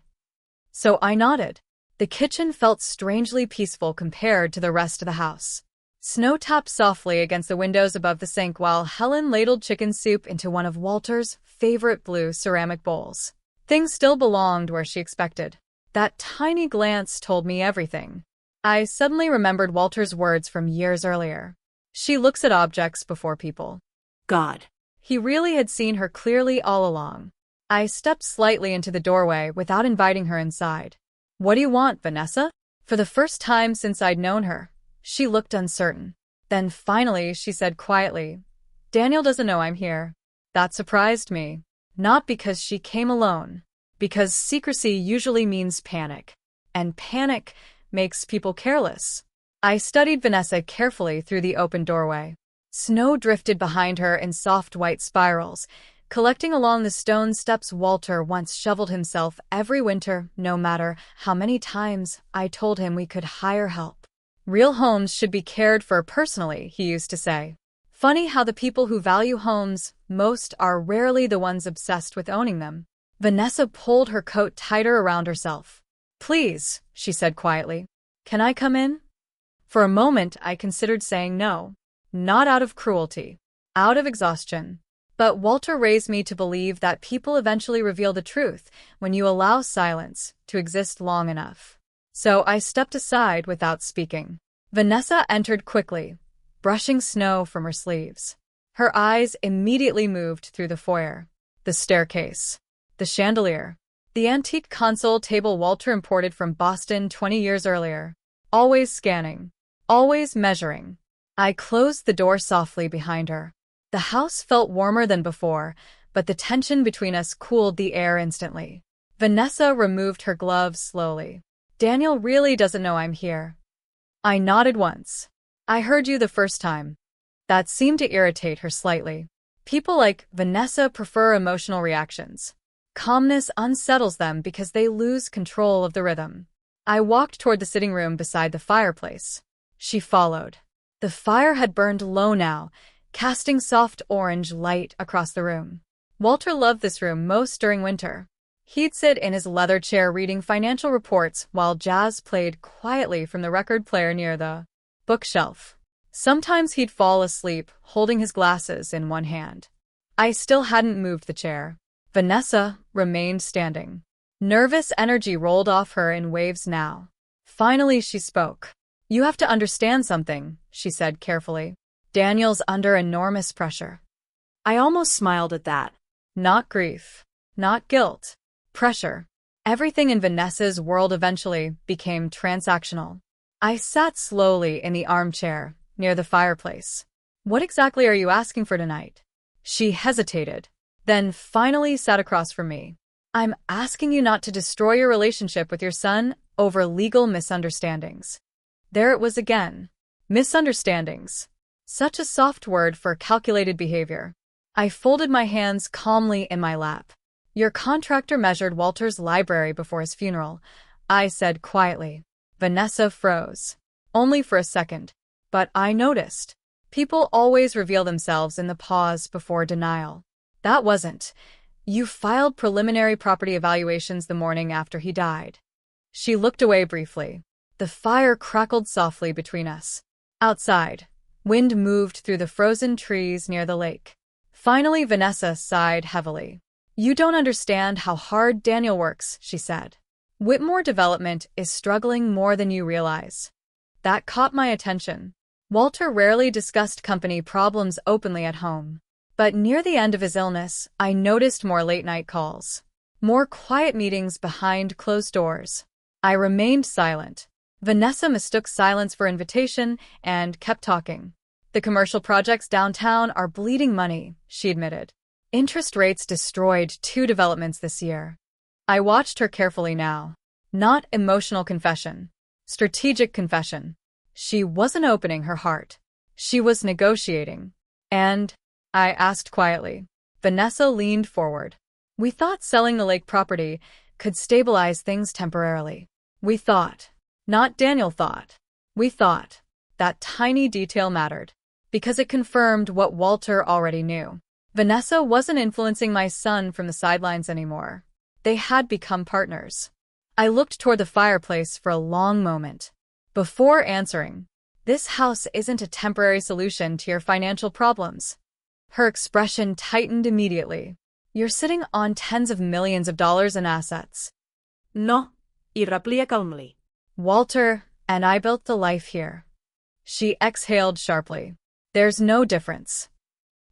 So I nodded. The kitchen felt strangely peaceful compared to the rest of the house. Snow tapped softly against the windows above the sink while Helen ladled chicken soup into one of Walter's favorite blue ceramic bowls. Things still belonged where she expected. That tiny glance told me everything. I suddenly remembered Walter's words from years earlier. She looks at objects before people. God. He really had seen her clearly all along. I stepped slightly into the doorway without inviting her inside. "What do you want, Vanessa?" For the first time since I'd known her, she looked uncertain. Then finally she said quietly, "Daniel doesn't know I'm here." That surprised me. Not because she came alone, because secrecy usually means panic. And panic makes people careless. I studied Vanessa carefully through the open doorway. Snow drifted behind her in soft white spirals, collecting along the stone steps Walter once shoveled himself every winter, no matter how many times I told him we could hire help. Real homes should be cared for personally, he used to say. Funny how the people who value homes most are rarely the ones obsessed with owning them. Vanessa pulled her coat tighter around herself. "Please," she said quietly. "Can I come in?" For a moment I considered saying no. Not out of cruelty, out of exhaustion. But Walter raised me to believe that people eventually reveal the truth when you allow silence to exist long enough. So I stepped aside without speaking. Vanessa entered quickly, brushing snow from her sleeves. Her eyes immediately moved through the foyer, the staircase, the chandelier, the antique console table Walter imported from Boston 20 years earlier. Always scanning, always measuring. I closed the door softly behind her. The house felt warmer than before, but the tension between us cooled the air instantly. Vanessa removed her gloves slowly. Daniel really doesn't know I'm here. I nodded once. I heard you the first time. That seemed to irritate her slightly. People like Vanessa prefer emotional reactions. Calmness unsettles them because they lose control of the rhythm. I walked toward the sitting room beside the fireplace. She followed. The fire had burned low now, casting soft orange light across the room. Walter loved this room most during winter. He'd sit in his leather chair reading financial reports while jazz played quietly from the record player near the bookshelf. Sometimes he'd fall asleep, holding his glasses in one hand. I still hadn't moved the chair. Vanessa remained standing. Nervous energy rolled off her in waves now. Finally, she spoke. You have to understand something, she said carefully. Daniel's under enormous pressure. I almost smiled at that. Not grief. Not guilt. Pressure. Everything in Vanessa's world eventually became transactional. I sat slowly in the armchair, near the fireplace. What exactly are you asking for tonight? She hesitated, then finally sat across from me. I'm asking you not to destroy your relationship with your son over legal misunderstandings. There it was again. Misunderstandings. Such a soft word for calculated behavior. I folded my hands calmly in my lap. Your contractor measured Walter's library before his funeral, I said quietly. Vanessa froze. Only for a second. But I noticed. People always reveal themselves in the pause before denial. That wasn't. You filed preliminary property evaluations the morning after he died. She looked away briefly. The fire crackled softly between us. Outside, wind moved through the frozen trees near the lake. Finally, Vanessa sighed heavily. You don't understand how hard Daniel works, she said. Whitmore Development is struggling more than you realize. That caught my attention. Walter rarely discussed company problems openly at home. But near the end of his illness, I noticed more late-night calls. More quiet meetings behind closed doors. I remained silent. Vanessa mistook silence for invitation and kept talking. The commercial projects downtown are bleeding money, she admitted. Interest rates destroyed 2 developments this year. I watched her carefully now. Not emotional confession. Strategic confession. She wasn't opening her heart. She was negotiating. And, I asked quietly. Vanessa leaned forward. We thought selling the lake property could stabilize things temporarily. We thought. Not Daniel thought. We thought. That tiny detail mattered. Because it confirmed what Walter already knew. Vanessa wasn't influencing my son from the sidelines anymore. They had become partners. I looked toward the fireplace for a long moment. Before answering, this house isn't a temporary solution to your financial problems. Her expression tightened immediately. You're sitting on tens of millions of dollars in assets. No, y replica calmly. Walter and I built the life here. She exhaled sharply. There's no difference.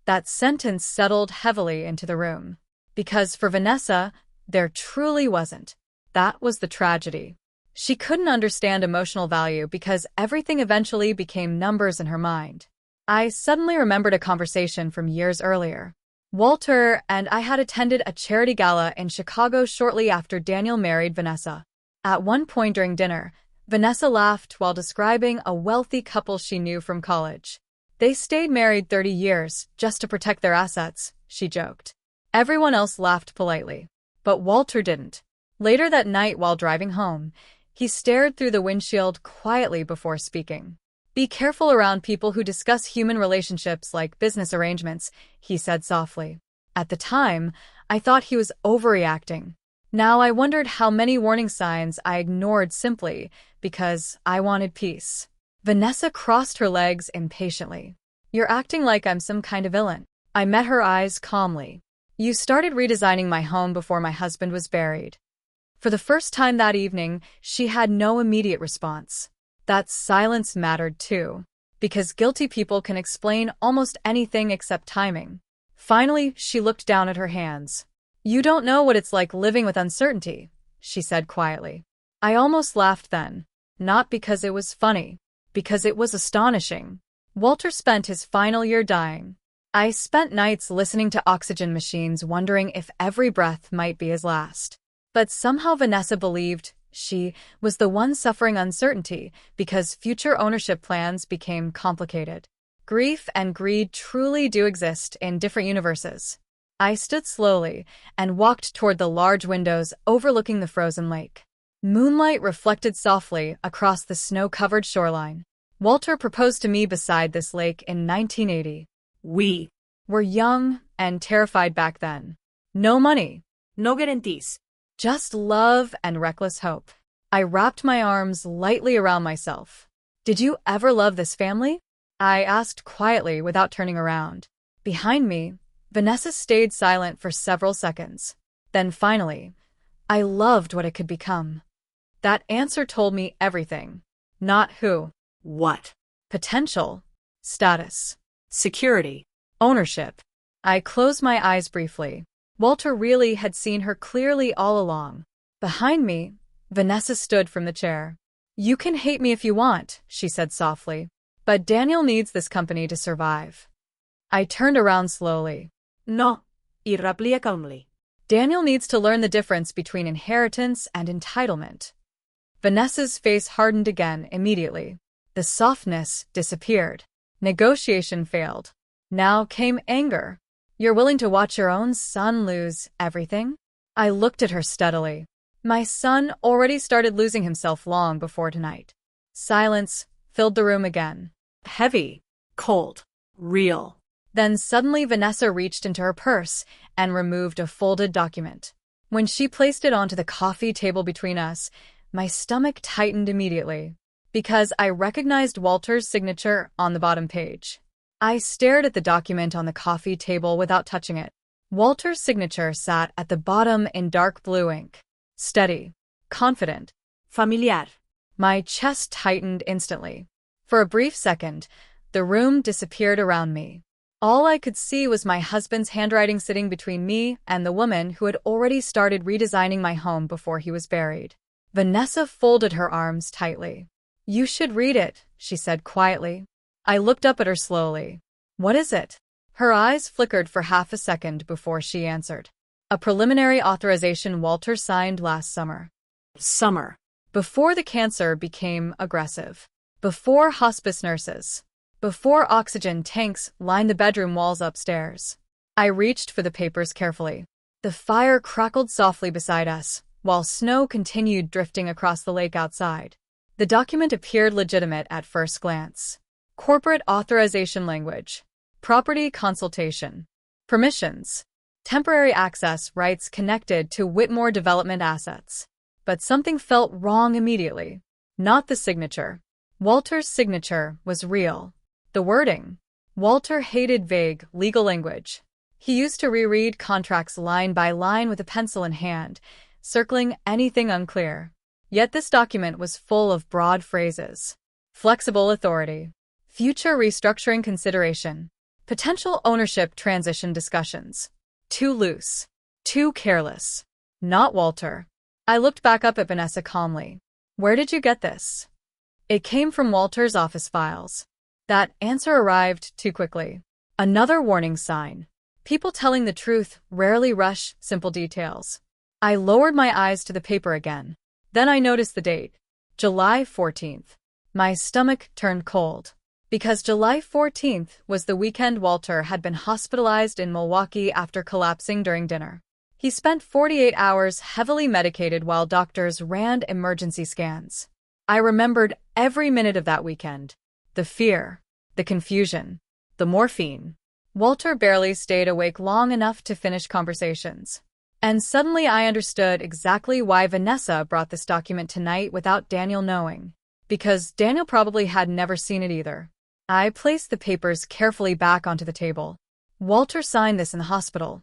That sentence settled heavily into the room. Because for Vanessa, there truly wasn't. That was the tragedy. She couldn't understand emotional value because everything eventually became numbers in her mind. I suddenly remembered a conversation from years earlier. Walter and I had attended a charity gala in Chicago shortly after Daniel married Vanessa. At one point during dinner, Vanessa laughed while describing a wealthy couple she knew from college. They stayed married 30 years just to protect their assets, she joked. Everyone else laughed politely. But Walter didn't. Later that night while driving home, he stared through the windshield quietly before speaking. Be careful around people who discuss human relationships like business arrangements, he said softly. At the time, I thought he was overreacting. Now I wondered how many warning signs I ignored simply because I wanted peace. Vanessa crossed her legs impatiently. You're acting like I'm some kind of villain. I met her eyes calmly. You started redesigning my home before my husband was buried. For the first time that evening, she had no immediate response. That silence mattered too, because guilty people can explain almost anything except timing. Finally, she looked down at her hands. You don't know what it's like living with uncertainty, she said quietly. I almost laughed then, not because it was funny, because it was astonishing. Walter spent his final year dying. I spent nights listening to oxygen machines wondering if every breath might be his last. But somehow Vanessa believed She was the one suffering uncertainty because future ownership plans became complicated. Grief and greed truly do exist in different universes. I stood slowly and walked toward the large windows overlooking the frozen lake. Moonlight reflected softly across the snow-covered shoreline. Walter proposed to me beside this lake in 1980. We Were young and terrified back then. No money. no guarantees. Just love and reckless hope. I wrapped my arms lightly around myself. Did you ever love this family? I asked quietly without turning around. Behind me, Vanessa stayed silent for several seconds. Then finally, I loved what it could become. That answer told me everything. Not who. What? Potential. Status. Security. Ownership. I closed my eyes briefly. Walter really had seen her clearly all along. Behind me, Vanessa stood from the chair. You can hate me if you want, she said softly. But Daniel needs this company to survive. I turned around slowly. No. Y replica calmly. Daniel needs to learn the difference between inheritance and entitlement. Vanessa's face hardened again immediately. The softness disappeared. Negotiation failed. Now came anger. You're willing to watch your own son lose everything? I looked at her steadily. My son already started losing himself long before tonight. Silence filled the room again. Heavy. Cold. Real. Then suddenly Vanessa reached into her purse and removed a folded document. When she placed it onto the coffee table between us, my stomach tightened immediately, because I recognized Walter's signature on the bottom page. I stared at the document on the coffee table without touching it. Walter's signature sat at the bottom in dark blue ink. Steady. Confident. Familiar. My chest tightened instantly. For a brief second, the room disappeared around me. All I could see was my husband's handwriting sitting between me and the woman who had already started redesigning my home before he was buried. Vanessa folded her arms tightly. You should read it, she said quietly. I looked up at her slowly. What is it? Her eyes flickered for half a second before she answered. A preliminary authorization Walter signed last summer. Summer. Before the cancer became aggressive. Before hospice nurses. Before oxygen tanks lined the bedroom walls upstairs. I reached for the papers carefully. The fire crackled softly beside us, while snow continued drifting across the lake outside. The document appeared legitimate at first glance. Corporate authorization language. Property consultation. Permissions. Temporary access rights connected to Whitmore development assets. But something felt wrong immediately. Not the signature. Walter's signature was real. The wording. Walter hated vague, legal language. He used to reread contracts line by line with a pencil in hand, circling anything unclear. Yet this document was full of broad phrases. Flexible authority. Future restructuring consideration. Potential ownership transition discussions. Too loose. Too careless. Not Walter. I looked back up at Vanessa calmly. Where did you get this? It came from Walter's office files. That answer arrived too quickly. Another warning sign. People telling the truth rarely rush simple details. I lowered my eyes to the paper again. Then I noticed the date. July 14th. My stomach turned cold. Because July 14th was the weekend Walter had been hospitalized in Milwaukee after collapsing during dinner. He spent 48 hours heavily medicated while doctors ran emergency scans. I remembered every minute of that weekend. The fear, the confusion, the morphine. Walter barely stayed awake long enough to finish conversations. And suddenly I understood exactly why Vanessa brought this document tonight without Daniel knowing. Because Daniel probably had never seen it either. I placed the papers carefully back onto the table. Walter signed this in the hospital,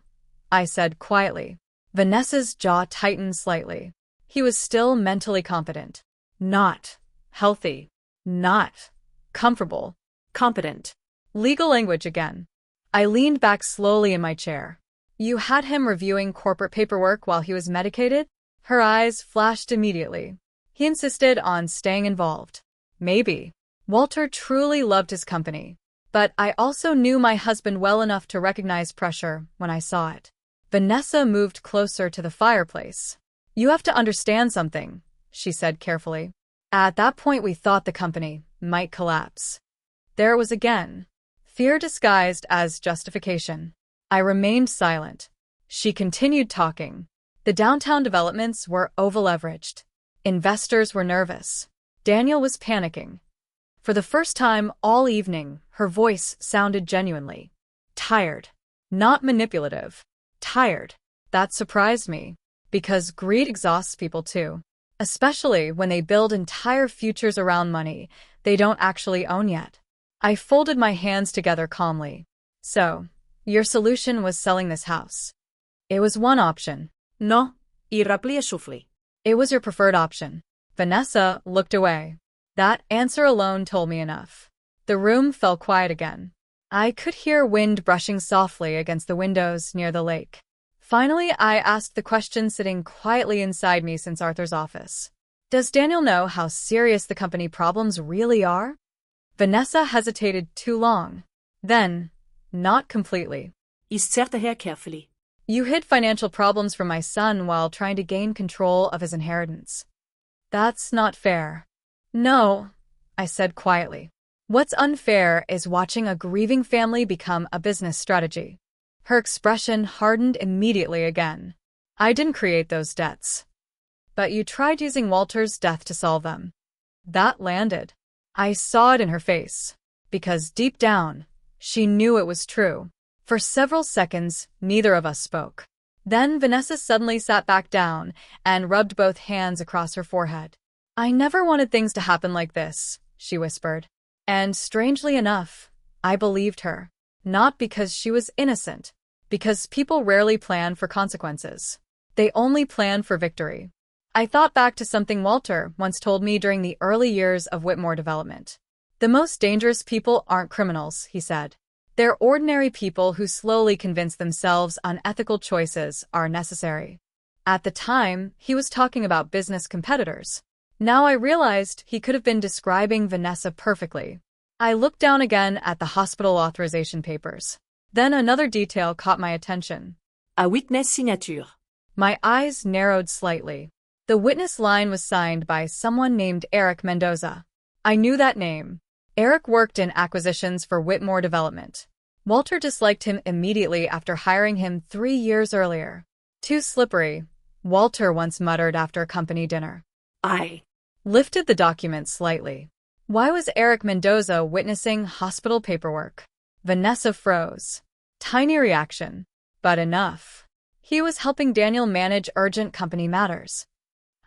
I said quietly. Vanessa's jaw tightened slightly. He was still mentally competent. Not healthy. Not comfortable. Competent. Legal language again. I leaned back slowly in my chair. You had him reviewing corporate paperwork while he was medicated? Her eyes flashed immediately. He insisted on staying involved. Maybe. Walter truly loved his company. But I also knew my husband well enough to recognize pressure when I saw it. Vanessa moved closer to the fireplace. You have to understand something, she said carefully. At that point we thought the company might collapse. There it was again. Fear disguised as justification. I remained silent. She continued talking. The downtown developments were over-leveraged. Investors were nervous. Daniel was panicking. For the first time all evening, her voice sounded genuinely tired. Not manipulative. Tired. That surprised me, because greed exhausts people too. Especially when they build entire futures around money they don't actually own yet. I folded my hands together calmly. So, your solution was selling this house. It was one option. No, I raplie sufli. It was your preferred option. Vanessa looked away. That answer alone told me enough. The room fell quiet again. I could hear wind brushing softly against the windows near the lake. Finally, I asked the question sitting quietly inside me since Arthur's office. Does Daniel know how serious the company problems really are? Vanessa hesitated too long. Then, not completely. I zerte her carefully. You hid financial problems from my son while trying to gain control of his inheritance. That's not fair. No, I said quietly. What's unfair is watching a grieving family become a business strategy. Her expression hardened immediately again. I didn't create those debts. But you tried using Walter's death to solve them. That landed. I saw it in her face. Because deep down, she knew it was true. For several seconds, neither of us spoke. Then Vanessa suddenly sat back down and rubbed both hands across her forehead. I never wanted things to happen like this, she whispered. And strangely enough, I believed her. Not because she was innocent, because people rarely plan for consequences. They only plan for victory. I thought back to something Walter once told me during the early years of Whitmore development. The most dangerous people aren't criminals, he said. They're ordinary people who slowly convince themselves unethical choices are necessary. At the time, he was talking about business competitors. Now I realized he could have been describing Vanessa perfectly. I looked down again at the hospital authorization papers. Then another detail caught my attention. A witness signature. My eyes narrowed slightly. The witness line was signed by someone named Eric Mendoza. I knew that name. Eric worked in acquisitions for Whitmore Development. Walter disliked him immediately after hiring him 3 years earlier. Too slippery, Walter once muttered after a company dinner. I lifted the document slightly. Why was Eric Mendoza witnessing hospital paperwork? Vanessa froze. Tiny reaction, but enough. He was helping Daniel manage urgent company matters.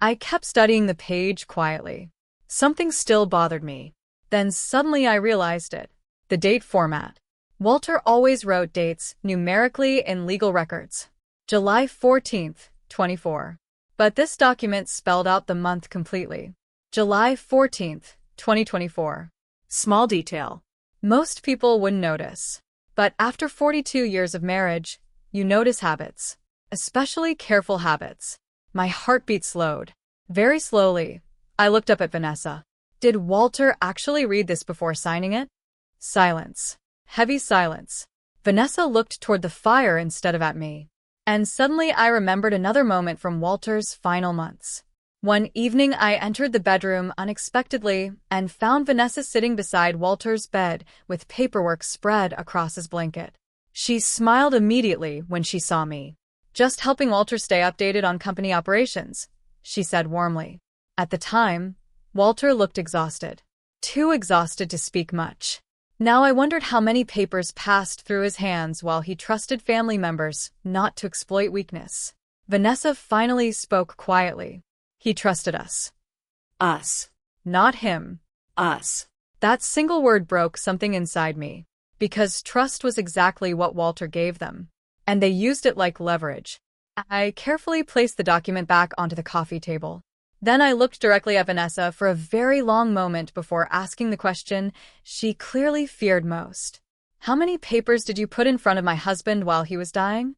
I kept studying the page quietly. Something still bothered me. Then suddenly I realized it. The date format. Walter always wrote dates numerically in legal records. July 14th, 24. But this document spelled out the month completely. July 14th, 2024. Small detail. Most people wouldn't notice. But after 42 years of marriage, you notice habits. Especially careful habits. My heartbeat slowed. Very slowly. I looked up at Vanessa. Did Walter actually read this before signing it? Silence. Heavy silence. Vanessa looked toward the fire instead of at me. And suddenly I remembered another moment from Walter's final months. One evening I entered the bedroom unexpectedly and found Vanessa sitting beside Walter's bed with paperwork spread across his blanket. She smiled immediately when she saw me. Just helping Walter stay updated on company operations, she said warmly. At the time, Walter looked exhausted. Too exhausted to speak much. Now I wondered how many papers passed through his hands while he trusted family members not to exploit weakness. Vanessa finally spoke quietly. He trusted us. Us. Not him. Us. That single word broke something inside me. Because trust was exactly what Walter gave them. And they used it like leverage. I carefully placed the document back onto the coffee table. Then I looked directly at Vanessa for a very long moment before asking the question she clearly feared most. How many papers did you put in front of my husband while he was dying?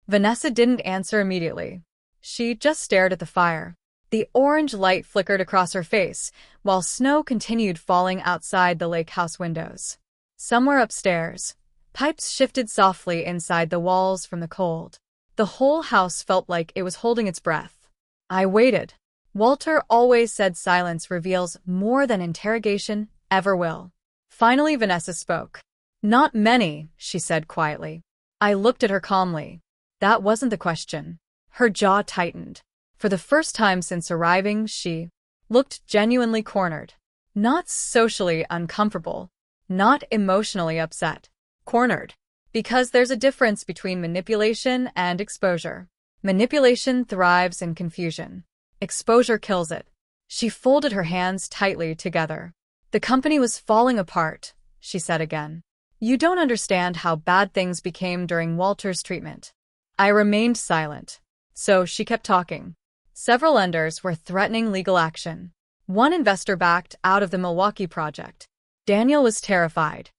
Vanessa didn't answer immediately. She just stared at the fire. The orange light flickered across her face, while snow continued falling outside the lake house windows. Somewhere upstairs, pipes shifted softly inside the walls from the cold. The whole house felt like it was holding its breath. I waited. Walter always said silence reveals more than interrogation ever will. Finally, Vanessa spoke. Not many, she said quietly. I looked at her calmly. That wasn't the question. Her jaw tightened. For the first time since arriving, she looked genuinely cornered. Not socially uncomfortable. Not emotionally upset. Cornered. Because there's a difference between manipulation and exposure. Manipulation thrives in confusion. Exposure kills it. She folded her hands tightly together. The company was falling apart, she said again. You don't understand how bad things became during Walter's treatment. I remained silent. So she kept talking. Several lenders were threatening legal action. One investor backed out of the Milwaukee project. Daniel was terrified.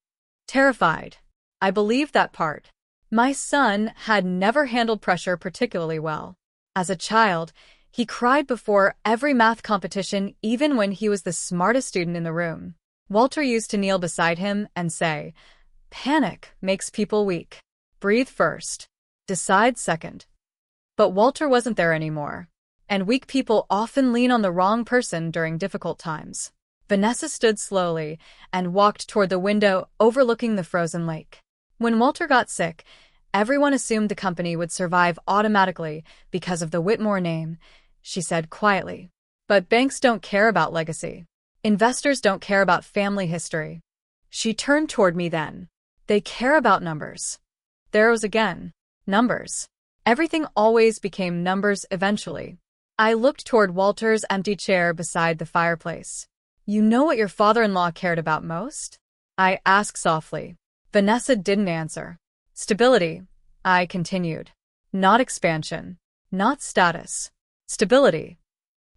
Terrified. I believed that part. My son had never handled pressure particularly well. As a child, he cried before every math competition, even when he was the smartest student in the room. Walter used to kneel beside him and say, "Panic makes people weak. Breathe first. Decide second." But Walter wasn't there anymore. And weak people often lean on the wrong person during difficult times. Vanessa stood slowly and walked toward the window overlooking the frozen lake. When Walter got sick, everyone assumed the company would survive automatically because of the Whitmore name, she said quietly. But banks don't care about legacy. Investors don't care about family history. She turned toward me then. They care about numbers. There it was again. Numbers. Everything always became numbers eventually. I looked toward Walter's empty chair beside the fireplace. You know what your father-in-law cared about most? I asked softly. Vanessa didn't answer. Stability, I continued. Not expansion. Not status. Stability.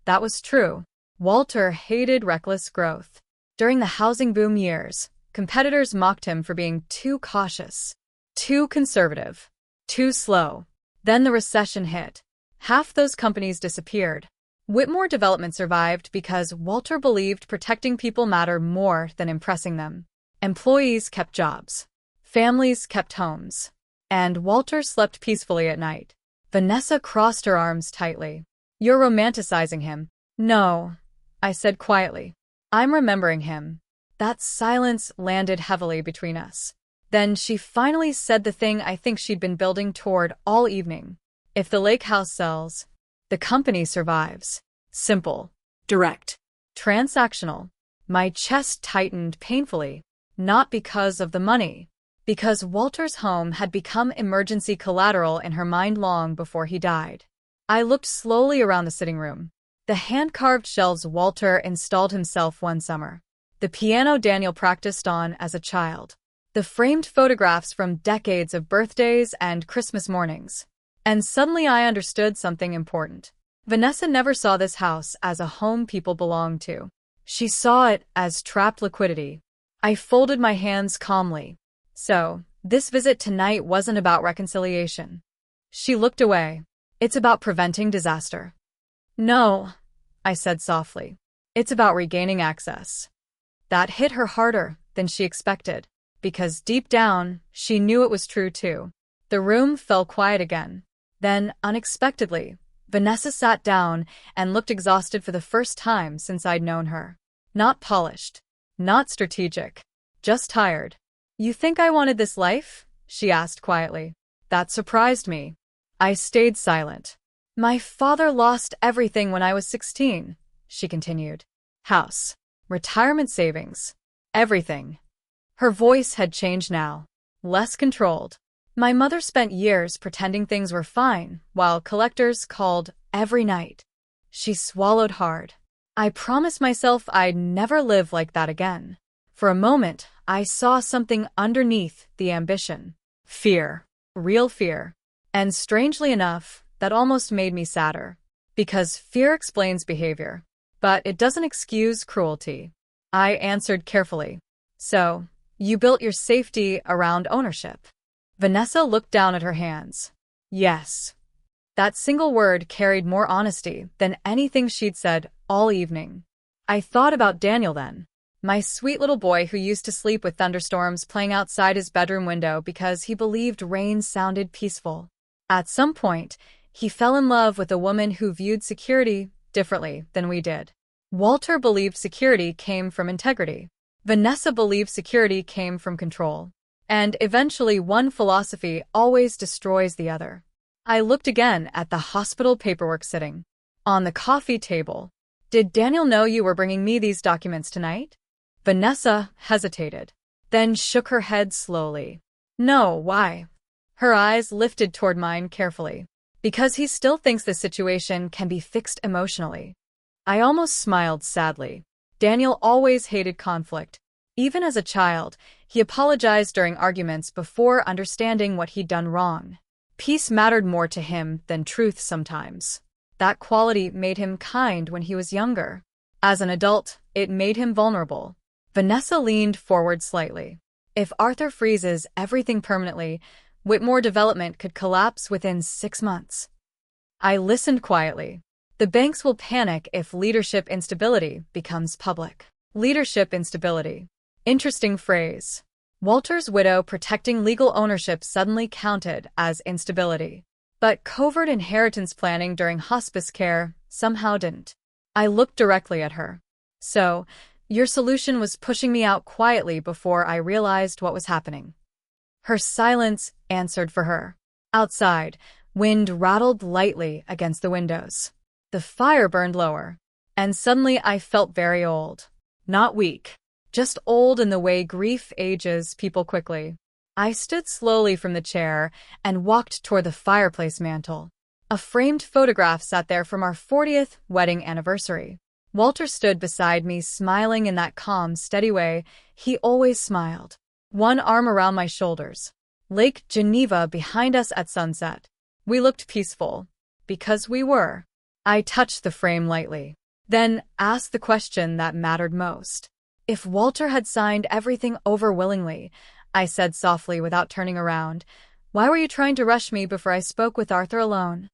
That was true. Walter hated reckless growth. During the housing boom years, competitors mocked him for being too cautious, too conservative, too slow. Then the recession hit. Half those companies disappeared. Whitmore Development survived because Walter believed protecting people mattered more than impressing them. Employees kept jobs. Families kept homes. And Walter slept peacefully at night. Vanessa crossed her arms tightly. You're romanticizing him. No, I said quietly. I'm remembering him. That silence landed heavily between us. Then she finally said the thing I think she'd been building toward all evening. If the lake house sells, the company survives. Simple. Direct. Transactional. My chest tightened painfully. Not because of the money. Because Walter's home had become emergency collateral in her mind long before he died. I looked slowly around the sitting room. The hand-carved shelves Walter installed himself one summer. The piano Daniel practiced on as a child. The framed photographs from decades of birthdays and Christmas mornings. And suddenly I understood something important. Vanessa never saw this house as a home people belonged to. She saw it as trapped liquidity. I folded my hands calmly. So, this visit tonight wasn't about reconciliation. She looked away. It's about preventing disaster. No, I said softly. It's about regaining access. That hit her harder than she expected, because deep down, she knew it was true too. The room fell quiet again. Then, unexpectedly, Vanessa sat down and looked exhausted for the first time since I'd known her. Not polished. Not strategic. Just tired. You think I wanted this life? She asked quietly. That surprised me. I stayed silent. My father lost everything when I was 16, she continued. House. Retirement savings. Everything. Her voice had changed now. Less controlled. My mother spent years pretending things were fine, while collectors called every night. She swallowed hard. I promised myself I'd never live like that again. For a moment, I saw something underneath the ambition. Fear. Real fear. And strangely enough, that almost made me sadder. Because fear explains behavior. But it doesn't excuse cruelty. I answered carefully. So, you built your safety around ownership. Vanessa looked down at her hands. Yes. That single word carried more honesty than anything she'd said all evening. I thought about Daniel then. My sweet little boy who used to sleep with thunderstorms playing outside his bedroom window because he believed rain sounded peaceful. At some point, he fell in love with a woman who viewed security differently than we did. Walter believed security came from integrity. Vanessa believed security came from control. And eventually one philosophy always destroys the other. I looked again at the hospital paperwork sitting on the coffee table. Did Daniel know you were bringing me these documents tonight? Vanessa hesitated, then shook her head slowly. No, why? Her eyes lifted toward mine carefully. Because he still thinks the situation can be fixed emotionally. I almost smiled sadly. Daniel always hated conflict. Even as a child, he apologized during arguments before understanding what he'd done wrong. Peace mattered more to him than truth sometimes. That quality made him kind when he was younger. As an adult, it made him vulnerable. Vanessa leaned forward slightly. If Arthur freezes everything permanently, Whitmore Development could collapse within 6 months. I listened quietly. The banks will panic if leadership instability becomes public. Leadership instability. Interesting phrase. Walter's widow protecting legal ownership suddenly counted as instability. But covert inheritance planning during hospice care somehow didn't. I looked directly at her. So, your solution was pushing me out quietly before I realized what was happening. Her silence answered for her. Outside, wind rattled lightly against the windows. The fire burned lower, and suddenly I felt very old. Not weak, just old in the way grief ages people quickly. I stood slowly from the chair and walked toward the fireplace mantel. A framed photograph sat there from our 40th wedding anniversary. Walter stood beside me, smiling in that calm, steady way he always smiled. One arm around my shoulders. Lake Geneva behind us at sunset. We looked peaceful. Because we were. I touched the frame lightly. Then asked the question that mattered most. If Walter had signed everything over willingly, I said softly without turning around, why were you trying to rush me before I spoke with Arthur alone?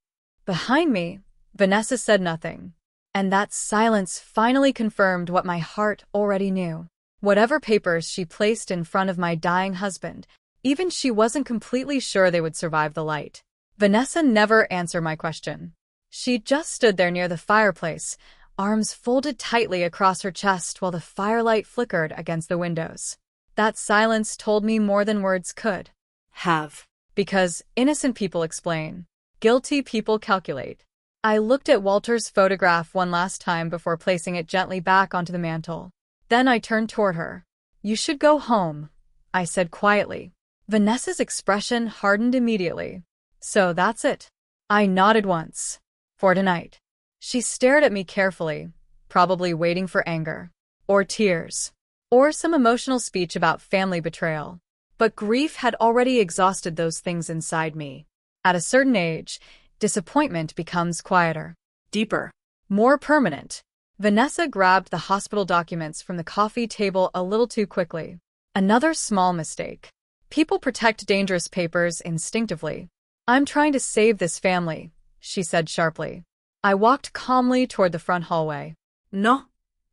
Behind me, Vanessa said nothing. And that silence finally confirmed what my heart already knew. Whatever papers she placed in front of my dying husband, even she wasn't completely sure they would survive the light. Vanessa never answered my question. She just stood there near the fireplace, arms folded tightly across her chest while the firelight flickered against the windows. That silence told me more than words could. Have. Because innocent people explain. Guilty people calculate. I looked at Walter's photograph one last time before placing it gently back onto the mantel. Then I turned toward her. You should go home, I said quietly. Vanessa's expression hardened immediately. So that's it. I nodded once. For tonight. She stared at me carefully, probably waiting for anger. Or tears. Or some emotional speech about family betrayal. But grief had already exhausted those things inside me. At a certain age, disappointment becomes quieter. Deeper. More permanent. Vanessa grabbed the hospital documents from the coffee table a little too quickly. Another small mistake. People protect dangerous papers instinctively. I'm trying to save this family, she said sharply. I walked calmly toward the front hallway. No.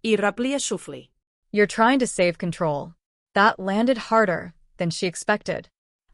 I raplia shufli. You're trying to save control. That landed harder than she expected.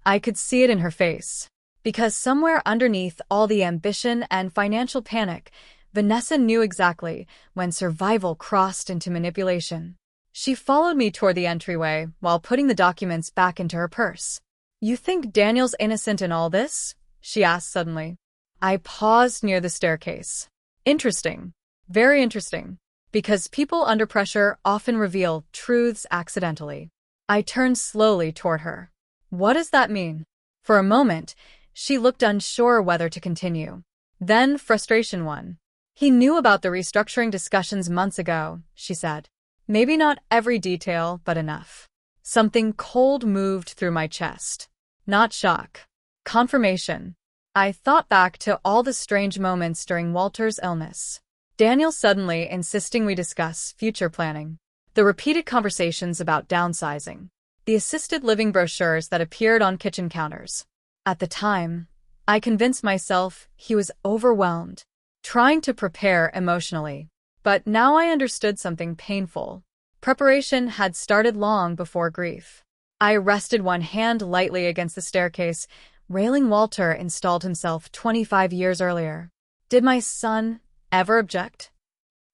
I could see it in her face. Because somewhere underneath all the ambition and financial panic, Vanessa knew exactly when survival crossed into manipulation. She followed me toward the entryway while putting the documents back into her purse. You think Daniel's innocent in all this? She asked suddenly. I paused near the staircase. Interesting. Very interesting. Because people under pressure often reveal truths accidentally. I turned slowly toward her. What does that mean? For a moment, she looked unsure whether to continue. Then frustration won. He knew about the restructuring discussions months ago, she said. Maybe not every detail, but enough. Something cold moved through my chest. Not shock. Confirmation. I thought back to all the strange moments during Walter's illness. Daniel suddenly insisting we discuss future planning. The repeated conversations about downsizing. The assisted living brochures that appeared on kitchen counters. At the time, I convinced myself he was overwhelmed, trying to prepare emotionally. But now I understood something painful. Preparation had started long before grief. I rested one hand lightly against the staircase, railing Walter installed himself 25 years earlier. Did my son ever object?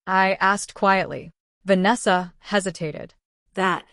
I asked quietly. Vanessa hesitated. That.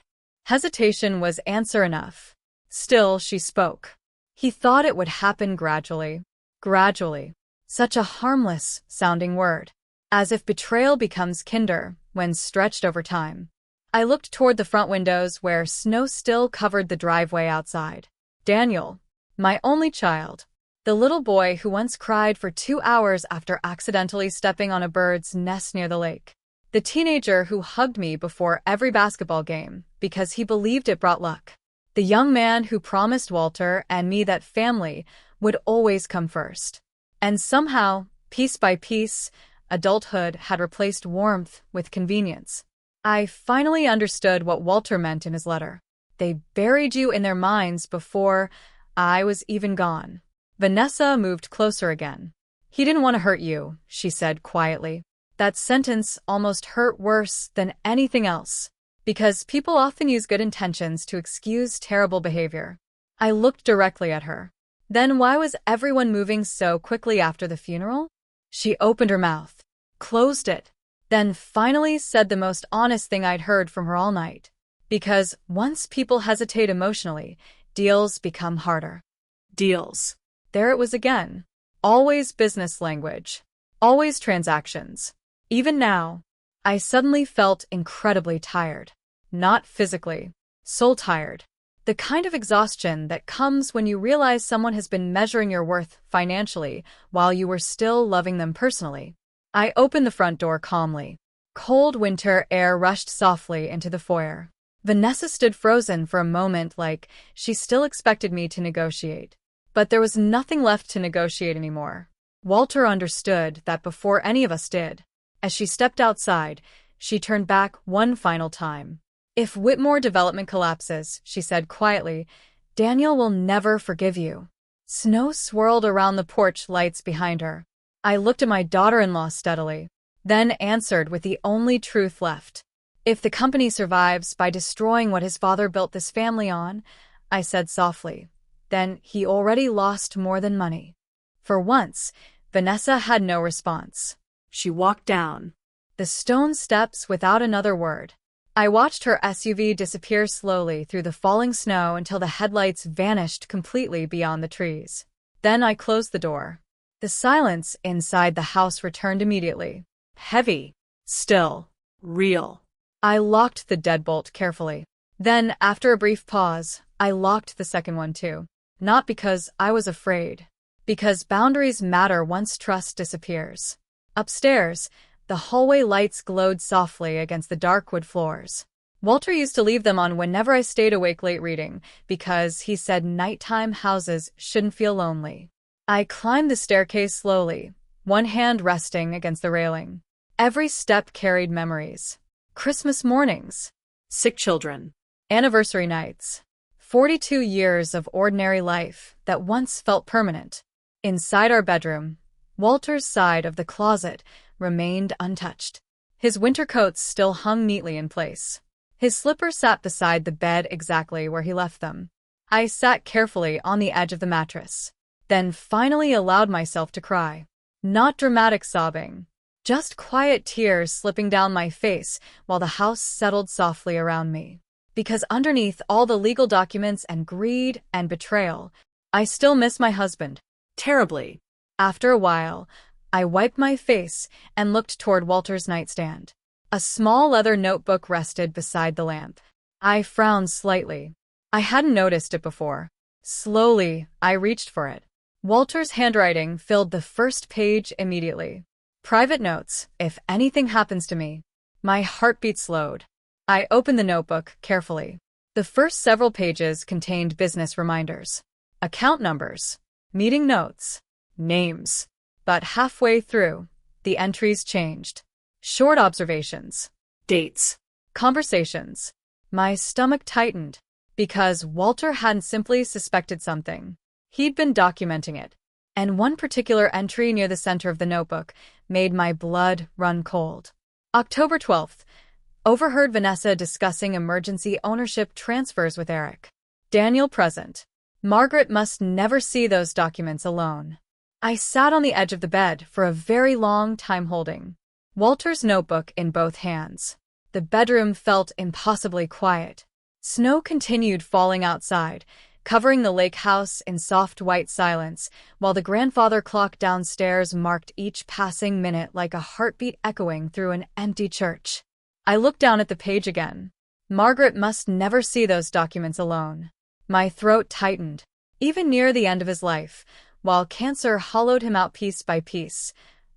Hesitation was answer enough. Still, she spoke. He thought it would happen gradually. Gradually. Such a harmless-sounding word. As if betrayal becomes kinder when stretched over time. I looked toward the front windows where snow still covered the driveway outside. Daniel, my only child. The little boy who once cried for 2 hours after accidentally stepping on a bird's nest near the lake. The teenager who hugged me before every basketball game because he believed it brought luck. The young man who promised Walter and me that family would always come first. And somehow, piece by piece, adulthood had replaced warmth with convenience. I finally understood what Walter meant in his letter. They buried you in their minds before I was even gone. Vanessa moved closer again. He didn't want to hurt you, she said quietly. That sentence almost hurt worse than anything else, because people often use good intentions to excuse terrible behavior. I looked directly at her. Then why was everyone moving so quickly after the funeral? She opened her mouth, closed it, then finally said the most honest thing I'd heard from her all night. Because once people hesitate emotionally, deals become harder. Deals. There it was again. Always business language. Always transactions. Even now, I suddenly felt incredibly tired. Not physically, soul tired. The kind of exhaustion that comes when you realize someone has been measuring your worth financially while you were still loving them personally. I opened the front door calmly. Cold winter air rushed softly into the foyer. Vanessa stood frozen for a moment like she still expected me to negotiate. But there was nothing left to negotiate anymore. Walter understood that before any of us did. As she stepped outside, she turned back one final time. If Whitmore Development collapses, she said quietly, Daniel will never forgive you. Snow swirled around the porch lights behind her. I looked at my daughter-in-law steadily, then answered with the only truth left. If the company survives by destroying what his father built this family on, I said softly, then he already lost more than money. For once, Vanessa had no response. She walked down the stone steps without another word. I watched her SUV disappear slowly through the falling snow until the headlights vanished completely beyond the trees. Then I closed the door. The silence inside the house returned immediately. Heavy. Still. Real. I locked the deadbolt carefully. Then, after a brief pause, I locked the second one too. Not because I was afraid. Because boundaries matter once trust disappears. Upstairs, the hallway lights glowed softly against the dark wood floors. Walter used to leave them on whenever I stayed awake late reading, because he said nighttime houses shouldn't feel lonely. I climbed the staircase slowly, one hand resting against the railing. Every step carried memories. Christmas mornings. Sick children. Anniversary nights. 42 years of ordinary life that once felt permanent. Inside our bedroom, Walter's side of the closet remained untouched. His winter coats still hung neatly in place. His slippers sat beside the bed exactly where he left them. I sat carefully on the edge of the mattress, then finally allowed myself to cry. Not dramatic sobbing, just quiet tears slipping down my face while the house settled softly around me. Because underneath all the legal documents and greed and betrayal, I still miss my husband. Terribly. After a while, I wiped my face and looked toward Walter's nightstand. A small leather notebook rested beside the lamp. I frowned slightly. I hadn't noticed it before. Slowly, I reached for it. Walter's handwriting filled the first page immediately. Private notes, if anything happens to me. My heartbeat slowed. I opened the notebook carefully. The first several pages contained business reminders, account numbers, meeting notes, names. But halfway through, the entries changed. Short observations. Dates. Conversations. My stomach tightened, because Walter hadn't simply suspected something. He'd been documenting it. And one particular entry near the center of the notebook made my blood run cold. October 12th. Overheard Vanessa discussing emergency ownership transfers with Eric. Daniel present. Margaret must never see those documents alone. I sat on the edge of the bed for a very long time holding Walter's notebook in both hands. The bedroom felt impossibly quiet. Snow continued falling outside, covering the lake house in soft white silence, while the grandfather clock downstairs marked each passing minute like a heartbeat echoing through an empty church. I looked down at the page again. Margaret must never see those documents alone. My throat tightened. Even near the end of his life, while cancer hollowed him out piece by piece,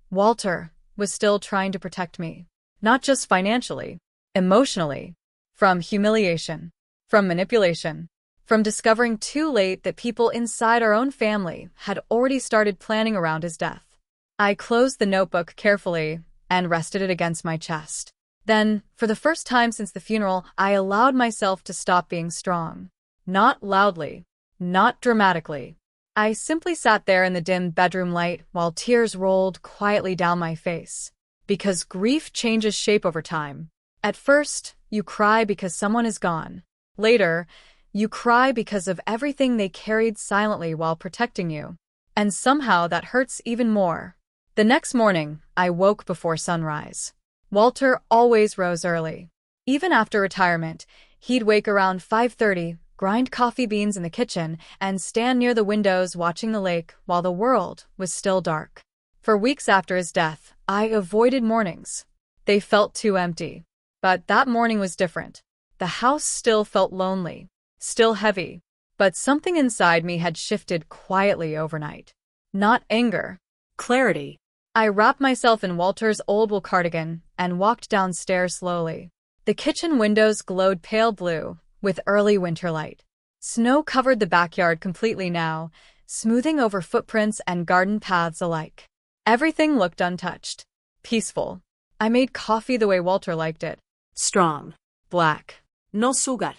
Walter was still trying to protect me. Not just financially, emotionally. From humiliation, from manipulation, from discovering too late that people inside our own family had already started planning around his death. I closed the notebook carefully and rested it against my chest. Then, for the first time since the funeral, I allowed myself to stop being strong. Not loudly, not dramatically. I simply sat there in the dim bedroom light while tears rolled quietly down my face. Because grief changes shape over time. At first, you cry because someone is gone. Later, you cry because of everything they carried silently while protecting you. And somehow that hurts even more. The next morning, I woke before sunrise. Walter always rose early. Even after retirement, he'd wake around 5:30, grind coffee beans in the kitchen, and stand near the windows watching the lake while the world was still dark. For weeks after his death, I avoided mornings. They felt too empty. But that morning was different. The house still felt lonely, still heavy, but something inside me had shifted quietly overnight. Not anger. Clarity. I wrapped myself in Walter's old wool cardigan and walked downstairs slowly. The kitchen windows glowed pale blue with early winter light. Snow covered the backyard completely now, smoothing over footprints and garden paths alike. Everything looked untouched, peaceful. I made coffee the way Walter liked it. Strong. Black. No sugar.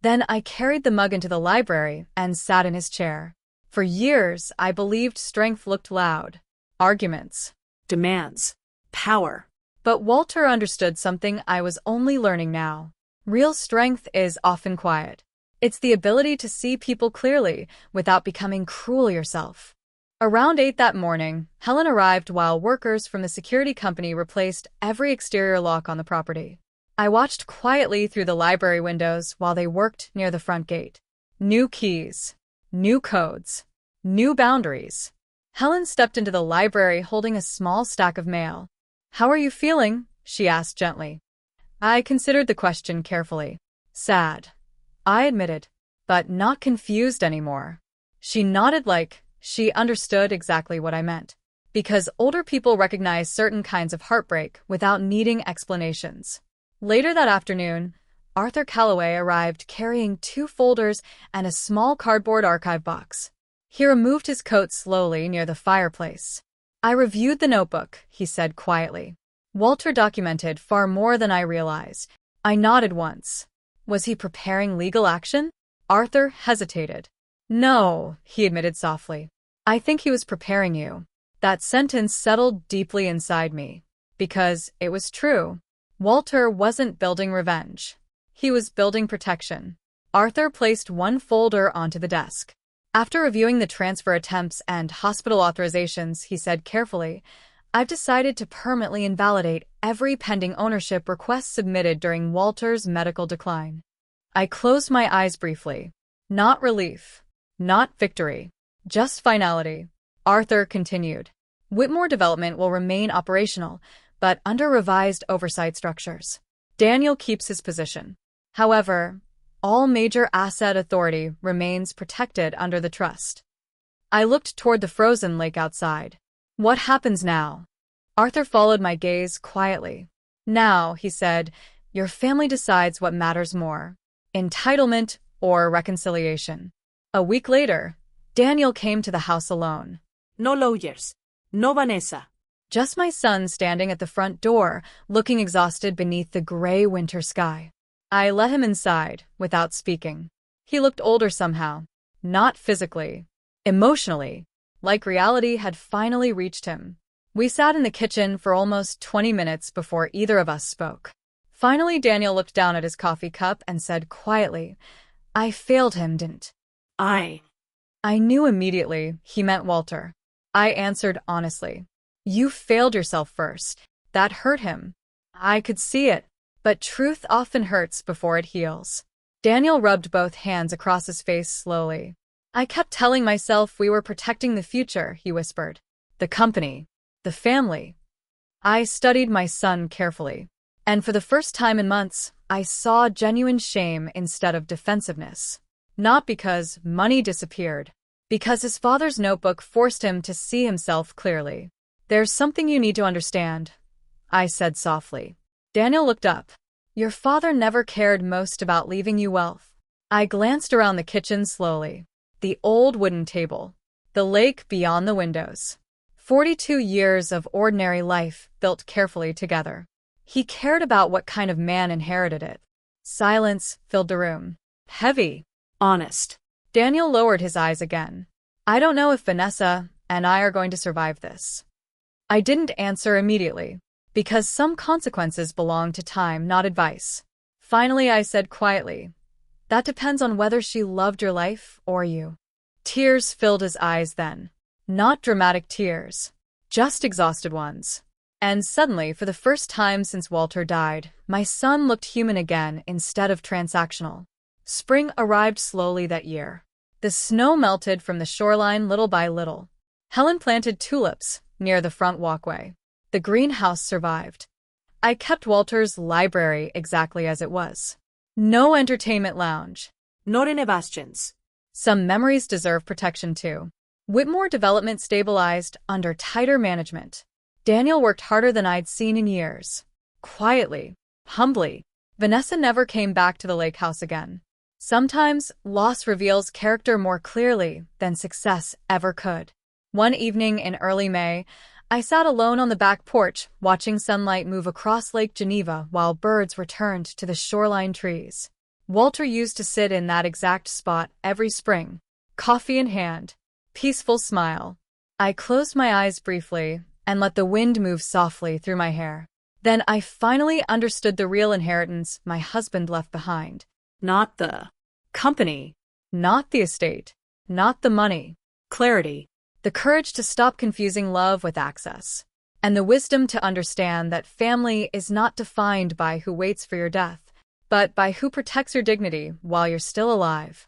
Then I carried the mug into the library and sat in his chair. For years, I believed strength looked loud. Arguments. Demands. Power. But Walter understood something I was only learning now. Real strength is often quiet. It's the ability to see people clearly without becoming cruel yourself. Around 8 that morning, Helen arrived while workers from the security company replaced every exterior lock on the property. I watched quietly through the library windows while they worked near the front gate. New keys, new codes, new boundaries. Helen stepped into the library holding a small stack of mail. "How are you feeling?" she asked gently. I considered the question carefully. Sad, I admitted, but not confused anymore. She nodded like she understood exactly what I meant. Because older people recognize certain kinds of heartbreak without needing explanations. Later that afternoon, Arthur Calloway arrived carrying 2 folders and a small cardboard archive box. He removed his coat slowly near the fireplace. "I reviewed the notebook," he said quietly. Walter documented far more than I realized. I nodded once. Was he preparing legal action? Arthur hesitated. "No," he admitted softly. "I think he was preparing you." That sentence settled deeply inside me. Because it was true. Walter wasn't building revenge. He was building protection. Arthur placed 1 folder onto the desk. After reviewing the transfer attempts and hospital authorizations, he said carefully, "I've decided to permanently invalidate every pending ownership request submitted during Walter's medical decline." I closed my eyes briefly. Not relief. Not victory. Just finality. Arthur continued. "Whitmore Development will remain operational, but under revised oversight structures. Daniel keeps his position. However, all major asset authority remains protected under the trust." I looked toward the frozen lake outside. "What happens now?" Arthur followed my gaze quietly. "Now," he said, "your family decides what matters more. Entitlement or reconciliation." A week later, Daniel came to the house alone. No lawyers. No Vanessa. Just my son standing at the front door, looking exhausted beneath the gray winter sky. I let him inside, without speaking. He looked older somehow. Not physically. Emotionally. Like reality had finally reached him. We sat in the kitchen for almost 20 minutes before either of us spoke. Finally, Daniel looked down at his coffee cup and said quietly, "I failed him, didn't I knew immediately he meant Walter. I answered honestly. "You failed yourself first. That hurt him. I could see it. But truth often hurts before it heals. Daniel rubbed both hands across his face slowly. I kept telling myself we were protecting the future, he whispered. The company. The family. I studied my son carefully. And for the first time in months, I saw genuine shame instead of defensiveness. Not because money disappeared. Because his father's notebook forced him to see himself clearly. There's something you need to understand, I said softly. Daniel looked up. Your father never cared most about leaving you wealth. I glanced around the kitchen slowly. The old wooden table. The lake beyond the windows. 42 years of ordinary life built carefully together. He cared about what kind of man inherited it. Silence filled the room. Heavy. Honest. Daniel lowered his eyes again. I don't know if Vanessa and I are going to survive this. I didn't answer immediately, because some consequences belong to time, not advice. Finally, I said quietly, that depends on whether she loved your life or you. Tears filled his eyes then. Not dramatic tears, just exhausted ones. And suddenly, for the first time since Walter died, my son looked human again instead of transactional. Spring arrived slowly that year. The snow melted from the shoreline little by little. Helen planted tulips near the front walkway. The greenhouse survived. I kept Walter's library exactly as it was. No entertainment lounge. Not in Sebastian's. Some memories deserve protection too. Whitmore Development stabilized under tighter management. Daniel worked harder than I'd seen in years. Quietly, humbly. Vanessa never came back to the lake house again. Sometimes, loss reveals character more clearly than success ever could. One evening in early May, I sat alone on the back porch, watching sunlight move across Lake Geneva while birds returned to the shoreline trees. Walter used to sit in that exact spot every spring, coffee in hand, peaceful smile. I closed my eyes briefly and let the wind move softly through my hair. Then I finally understood the real inheritance my husband left behind. Not the company. Not the estate. Not the money. Clarity. The courage to stop confusing love with access. And the wisdom to understand that family is not defined by who waits for your death, but by who protects your dignity while you're still alive.